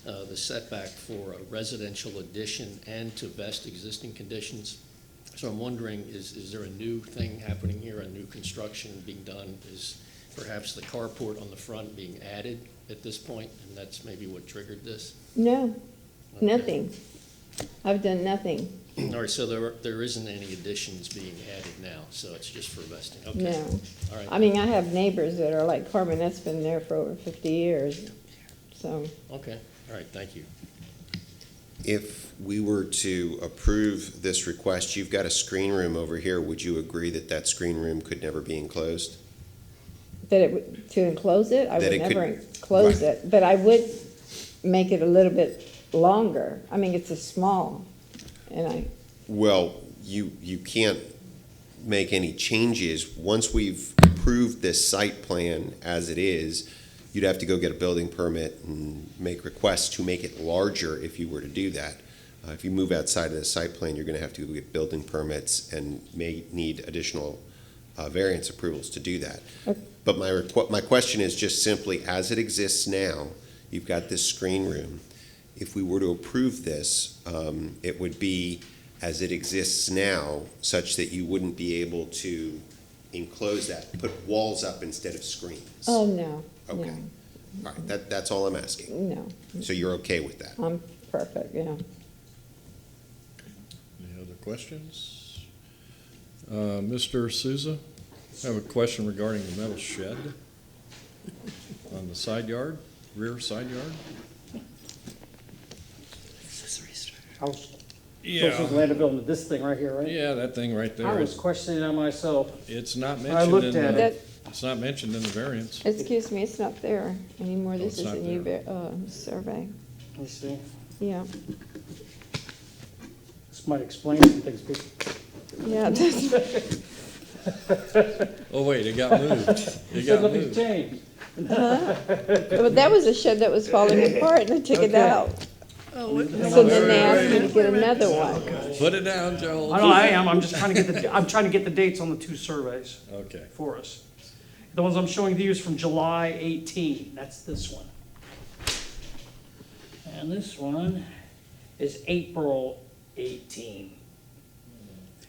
the setback for a residential addition and to vest existing conditions. So I'm wondering, is there a new thing happening here, a new construction being done? Is perhaps the carport on the front being added at this point, and that's maybe what triggered this? No, Okay. nothing. I've done nothing. All right, so there isn't any additions being added now, so it's just for vesting? Okay. No. All right. I mean, I have neighbors that are like, Carmen, that's been there for over 50 years, so. Okay, all right, thank you. If we were to approve this request, you've got a screen room over here. Would you agree that that screen room could never be enclosed? That it would, to enclose it, I That would it could- never enclose right. it, but I would make it a little bit longer. I mean, it's a small, and I, Well, you can't make any changes. Once we've approved this site plan as it is, you'd have to go get a building permit and make requests to make it larger if you were to do that. If you move outside of the site plan, you're gonna have to go get building permits and may need additional variance approvals to do that. Okay. But my question is just simply, as it exists now, you've got this screen room. If we were to approve this, it would be as it exists now, such that you wouldn't be able to enclose that, put walls up instead of screens. oh, no, Okay. no, All right, that's all I'm asking. no. So you're okay with that? I'm perfect, yeah. Any other questions? Mr. Souza, I have a question regarding the metal shed on the side yard, rear side yard. I was, Yeah. this is land development, this thing right here, right? Yeah, that thing right there. I was questioning that myself. It's not I mentioned looked in at the, it. it's not mentioned in the variance. Excuse me, it's not there anymore. This it's is not a new there. survey. Let's see. Yeah, This might explain some things, people. yeah. Oh, wait, it got moved. It Said got nothing's moved. changed. But that was a shed that was falling apart, and they took it Okay. out. Oh, wait, So then they asked me to get another one. Put it down, Joel. I know I am, I'm just trying to get I'm trying to get the dates on the two surveys Okay. for us. The ones I'm showing to you is from July 18, that's this one. And this one is April 18.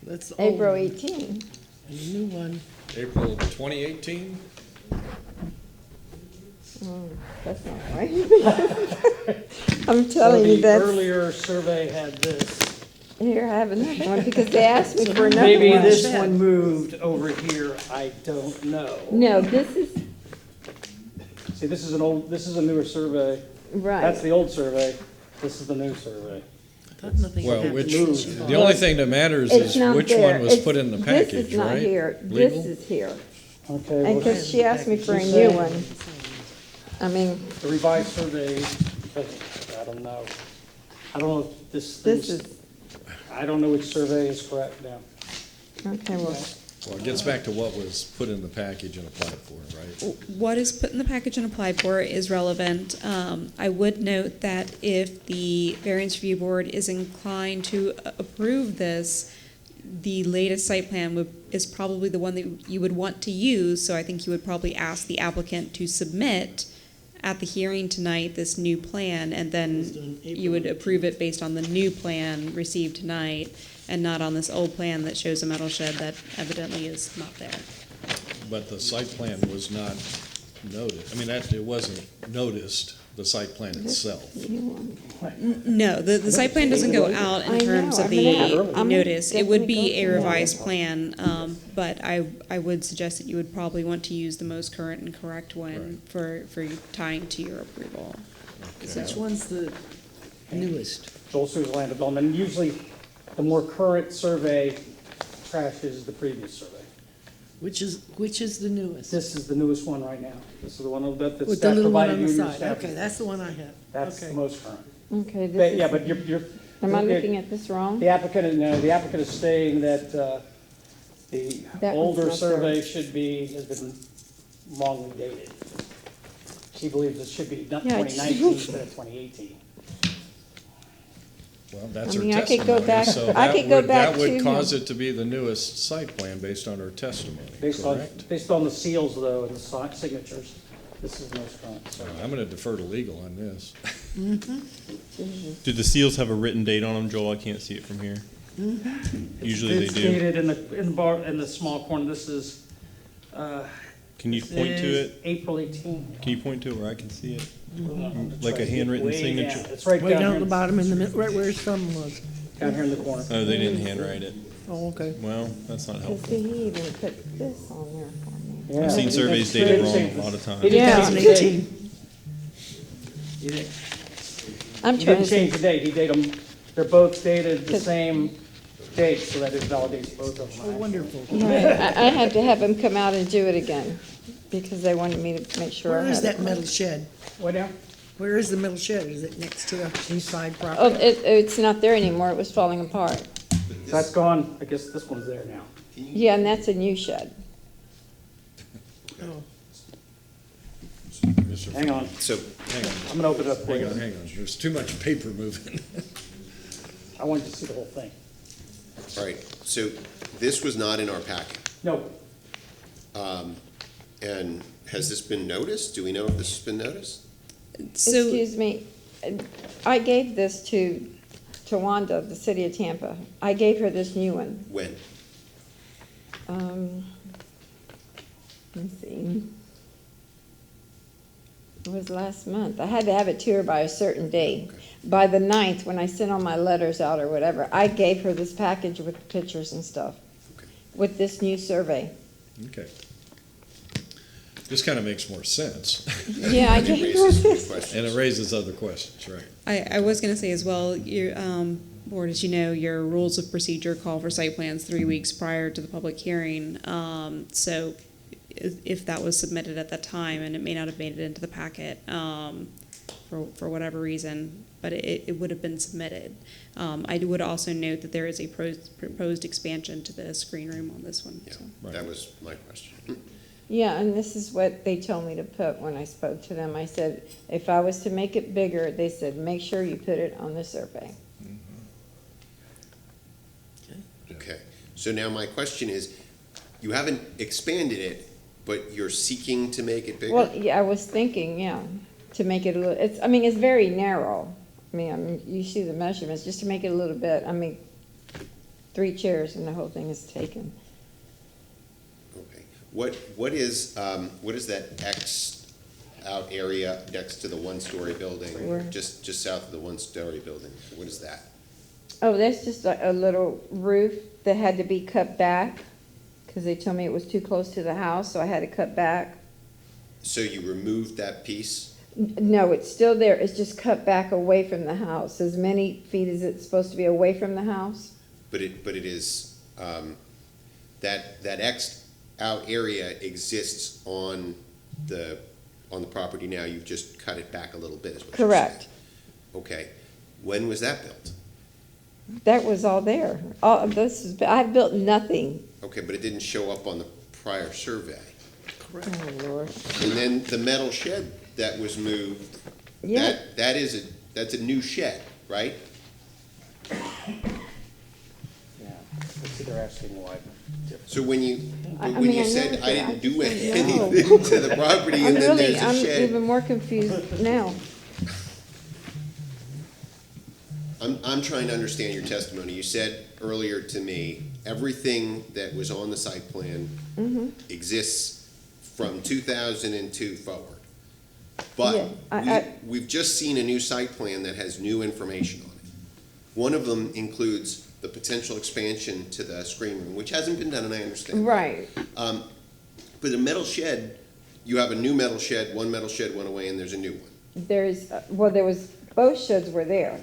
That's the old April one. 18. And the new one. April 2018? Oh, that's not right. I'm telling you, The that's, earlier survey had this. Here, I have another one, because they asked me for another one. Maybe this one moved over here, I don't know. No, this is, See, this is a newer survey. right. That's the old survey, this is the new survey. Thought nothing Well, happened. the only thing that matters It's is not which there. one was put in the This package, is not right? here, Legal? this is here. Okay, And well, because she asked me for a new one. I mean, the revised survey, I don't know. I don't know if this is, I don't know which survey is correct now. okay, well, Well, it gets back to what was put in the package and applied for, right? What is put in the package and applied for is relevant. I would note that if the Variance Review Board is inclined to approve this, the latest site plan is probably the one that you would want to use, so I think you would probably ask the applicant to submit at the hearing tonight this new plan, and then you would approve it based on the new plan received tonight, and not on this old plan that shows a metal shed that evidently is not there. But the site plan was not noted. I mean, it wasn't noticed, the site plan itself. No, the site plan doesn't go out I in terms know, of I'm the notice. It would definitely be a go through revised plan, but I would suggest that you would probably want to use the most current and correct one for tying to your approval. Which one's the newest? Joel Sousa Land Development, usually the more current survey trashes the previous survey. Which is the newest? This is the newest one right now. This is the one that the With the staff little one provided on you the in your side. staff. Okay, that's the one I have. That's the Okay. most current. okay, But, this yeah, is, but you're. am I looking at this wrong? The applicant, no, the applicant is saying that, the That one's older not survey there. has been wrongly dated. She believes it should be not Yeah, 2019 instead of 2018. Well, that's I her mean, I could go testimony, back- so I that could go would, back that would to cause him. it to be the newest site plan based on her testimony, correct? Based on the seals though and the signatures, this is the most current, so. I'm gonna defer to legal on this. Do the seals have a written date on them, Joel? I can't see it from here. Usually they It's do. dated in the small corner, this is, Can you point to it? April 18. Can you point to it where I can see it? It's Like a right handwritten way signature? down. It's right Way down down here, at the bottom in the middle, right where his thumb was. down here in the corner. Oh, they didn't handwrite it. Oh, okay. Well, that's not Because helpful. he even put this on there for me. Yeah. I've seen surveys He didn't dated say- wrong a lot of He times. didn't Yeah. change the date. He didn't- I'm He trying didn't to change see. the date, he dated them, they're both dated the same date, so that it validates both of Oh, them. wonderful. Right, I had to have him come out and do it again, because they wanted me to make sure I Where is had that it. metal shed? What now? Where is the metal shed? Is it next to the east side Oh, property? it's not there anymore, it was falling apart. That's gone, I guess this one's there now. Yeah, and that's a new shed. Oh. Mr. Oh. Hang on, So, Hang on, I'm gonna open it up for you. hang on, there's too much paper moving. I want you to see the whole thing. all right, so this was not in our packet. No, And has this been noticed? Do we know if this has been noticed? So, Excuse me, I gave this to Wanda, the city of Tampa. I gave her this new one. When? Let's see. It was last month. I had to have it to her by a certain day. By the 9th, when I sent all my letters out or whatever, I gave her this package with pictures and stuff, Okay. with this new survey. Okay. This kind of makes more sense, Yeah, I It gave her raises new this. questions. and it raises other questions, right? I was gonna say as well, your, board, as you know, your rules of procedure call for site plans 3 weeks prior to the public hearing. So if that was submitted at that time, and it may not have made it into the packet, for whatever reason, but it would have been submitted. I would also note that there is a proposed expansion to the screen room on this one, Yeah, so. that was my question. Yeah, and this is what they told me to put when I spoke to them. I said, if I was to make it bigger, they said, make sure you put it on the survey. Okay, so now my question is, you haven't expanded it, but you're seeking to make it bigger? Well, yeah, I was thinking, yeah, to make it a little, it's, I mean, it's very narrow. I mean, you see the measurements, just to make it a little bit, 3 chairs and the whole thing is taken. Okay, what is that X out area next to the one-story building? Where? Just south of the one-story building, what is that? Oh, that's just a little roof that had to be cut back, because they told me it was too close to the house, so I had to cut back. So you removed that piece? No, it's still there, it's just cut back away from the house, as many feet as it's supposed to be away from the house. But it is, that Xed out area exists on the property now, you've just cut it back a little bit, is what you're saying? Correct. Okay. When was that built? That was all there. All, this is, I've built nothing. Okay, but it didn't show up on the prior survey. Oh, Lord. And then the metal shed that was moved, Yeah. that's a new shed, right? Yeah, let's see, they're asking why. So when you I mean, I said noticed I it, didn't do just anything don't know. to the property and then there's a I'm shed. even more confused now. I'm trying to understand your testimony. You said earlier to me, everything that was on the site plan Mm-hmm. exists from 2002 forward. Yeah, But we've just seen a new site plan that has new information on it. One of them includes the potential expansion to the screen room, which hasn't been done, and I understand. Right. But a metal shed, you have a new metal shed, one metal shed went away, and there's a new one. There's, well, there was, both sheds were there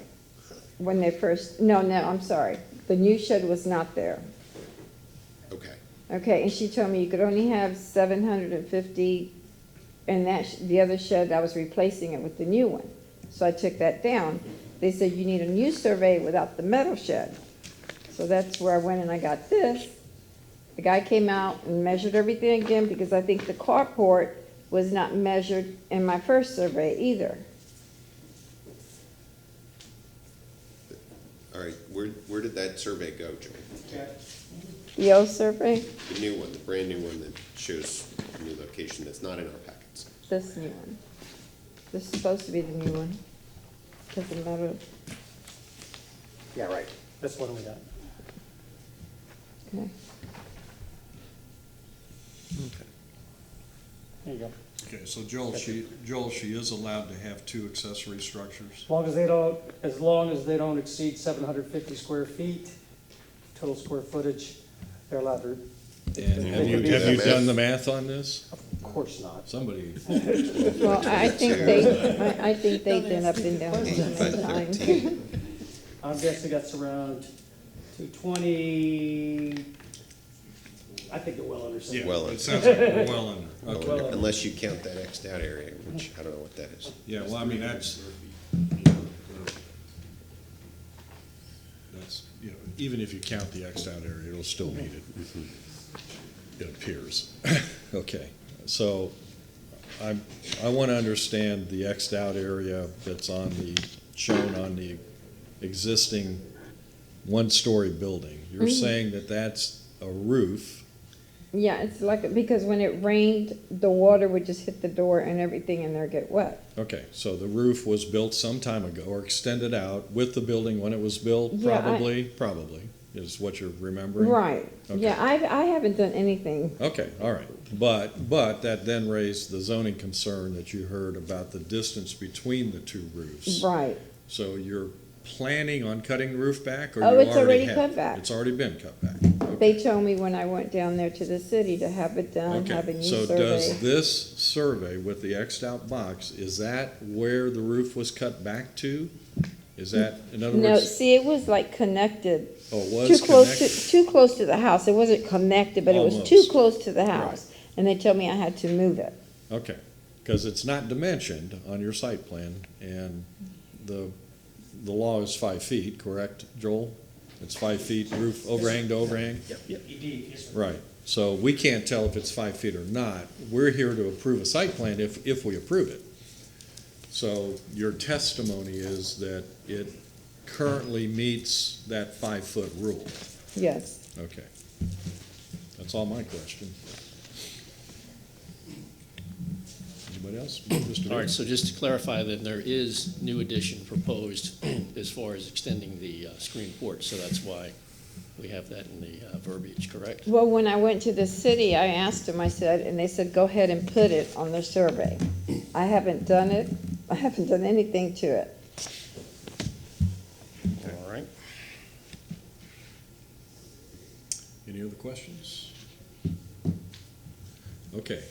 when they first, no, I'm sorry. The new shed was not there. Okay. Okay, and she told me you could only have 750, and the other shed, I was replacing it with the new one. So I took that down. They said you need a new survey without the metal shed. So that's where I went and I got this. The guy came out and measured everything again, because I think the carport was not measured in my first survey either. All right, where did that survey go, Joel? The old survey, The new one, the brand new one that shows a new location that's not in our packets. this new one. This is supposed to be the new one. Doesn't matter. Yeah, right. That's what we got. Okay. There you go. Okay, so Joel, she is allowed to have two accessory structures? As long as they don't exceed 750 square feet, total square footage, they're allowed to. And have you done the math on this? Of course not. Somebody. Well, I think they've been up and down many times. I'm guessing that's around 220, I think they're well under. Yeah, Well, it sounds like we're well under. Okay. Well, Unless you count that Xed out area, which I don't know what that is. Yeah, well, I mean, that's, you know, even if you count the Xed out area, it'll still meet it. It appears. Okay, so I want to understand the Xed out area that's shown on the existing one-story building. You're Mhm. saying that that's a roof? Yeah, it's like, because when it rained, the water would just hit the door and everything in there get wet. Okay, so the roof was built some time ago, or extended out with the building when it was built, Yeah, probably, is what you're remembering? Right. Okay. Yeah, I haven't done anything. Okay, all right. But that then raised the zoning concern that you heard about the distance between the two roofs. Right. So you're planning on cutting the roof back, or Oh, you it's already have? cut back. It's already been cut back. They told me when I went down there to the city to have it done, have a Okay, new so survey. does this survey with the Xed out box, is that where the roof was cut back to? Is that, in other No, words? see, it was like connected. Oh, it was Too close to the house. It wasn't connected, but it was too Almost. close to the house. And they told me I had to move it. Okay, because it's not dimensioned on your site plan, and the law is 5 feet, correct, Joel? It's 5 feet roof overhang to overhang? Yep. Right, so we can't tell if it's 5 feet or not. We're here to approve a site plan if we approve it. So your testimony is that it currently meets that 5-foot rule? Yes. Okay. That's all my question. Anybody else? Mr. All right, so just to clarify, then there is new addition proposed as far as extending the screen porch, so that's why we have that in the verbiage, correct? Well, when I went to the city, I asked them, I said, and they said, go ahead and put it on their survey. I haven't done it. I haven't done anything to it. All right. Any other questions? Okay.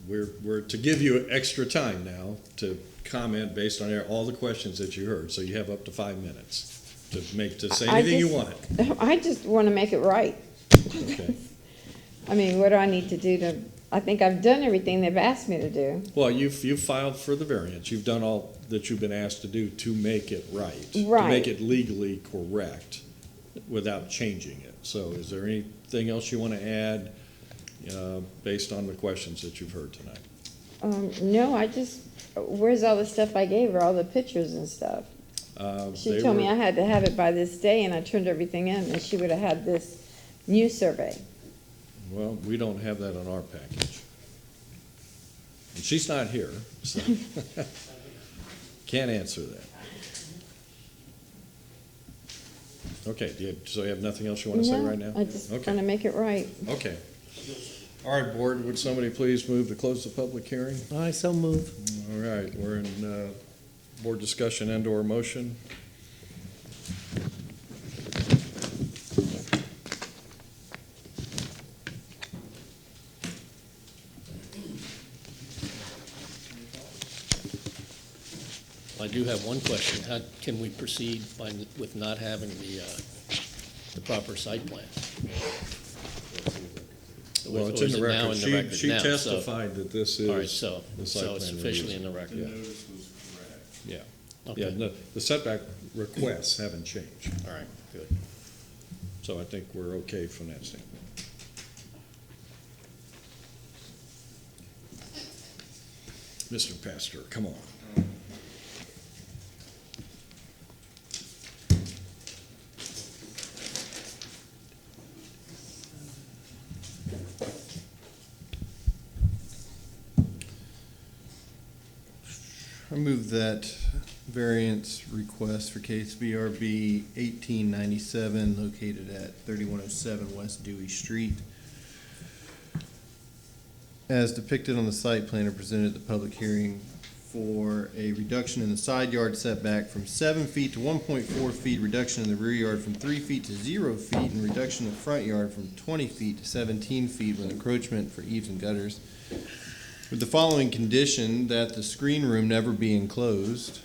We're to give you extra time now to comment based on all the questions that you heard, so you have up to 5 minutes to say anything you want. I just want to make it right. Okay. I mean, what do I need to do to, I think I've done everything they've asked me to do. Well, you've filed for the variance. You've done all that you've been asked to do to make it right. To Right. make it legally correct without changing it. So is there anything else you want to add based on the questions that you've heard tonight? No, where's all the stuff I gave her, all the pictures and stuff? She told me I had to have it by this day, and I turned everything in, and she would have had this new survey. Well, we don't have that on our package. And she's not here, so can't answer that. Okay, so you have nothing else you want to say right now? I just Okay. want to make it right. Okay. All right, board, would somebody please move to close the public hearing? I so move. All right, we're in board discussion and/or motion. I do have one question. How can we proceed with not having the proper site plan? Well, it's Or in is the it now record. in the record She now? So- testified that this is All right, so the site plan it's we're officially using. in the record. Yeah. Okay. Yeah, the setback requests haven't changed. All right, good. So I think we're okay from that standpoint. Mr. Pastor, come on. I move that variance request for case VRB 1897 located at 3107 West Dewey Street, as depicted on the site plan and presented at the public hearing, for a reduction in the side yard setback from 7 feet to 1.4 feet, reduction in the rear yard from 3 feet to 0 feet, and reduction in the front yard from 20 feet to 17 feet with encroachment for eaves and gutters, with the following condition: that the screen room never be enclosed,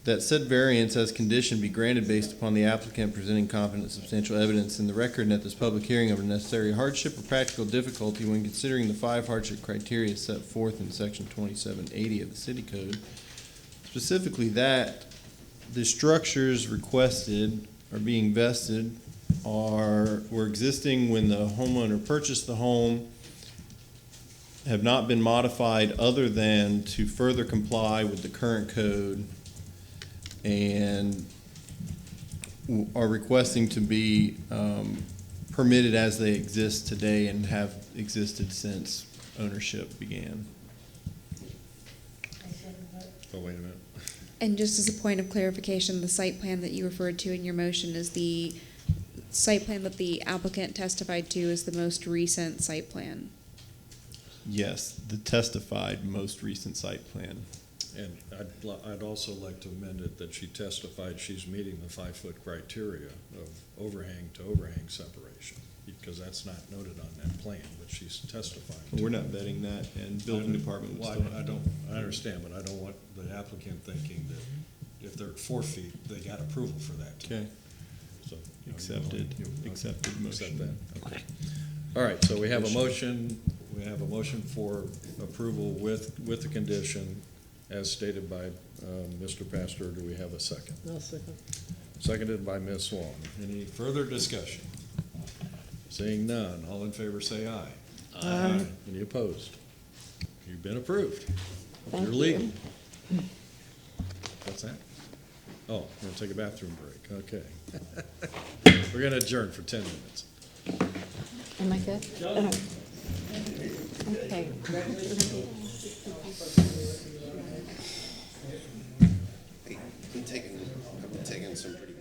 that said variance as condition be granted based upon the applicant presenting competent substantial evidence in the record and at this public hearing of a necessary hardship or practical difficulty when considering the 5 hardship criteria set forth in section 2780 of the city code. Specifically, that the structures requested are being vested were existing when the homeowner purchased the home, have not been modified other than to further comply with the current code, and are requesting to be permitted as they exist today and have existed since ownership began. Oh, wait a minute. And just as a point of clarification, the site plan that you referred to in your motion is the site plan that the applicant testified to is the most recent site plan. Yes, the testified most recent site plan. And I'd also like to amend it that she testified she's meeting the 5-foot criteria of overhang to overhang separation, because that's not noted on that plan, but she's testifying to. We're not vetting that, and building department will Well, still. I understand, but I don't want the applicant thinking that if they're at 4 feet, they got approval for that. Okay. So. Accepted. Okay. Accepted motion. Accept that, okay. All right, so we have a motion for approval with the condition as stated by Mr. Pastor. Do we have a second? I'll second. Seconded by Ms. Swan. Any further discussion? Seeing none, all in favor say aye. Aye. Any opposed? You've been approved. Thank You're you. legal. What's that? Oh, we're gonna take a bathroom break, okay. We're gonna adjourn for 10 minutes. Am I good? Okay. I've been taking some pretty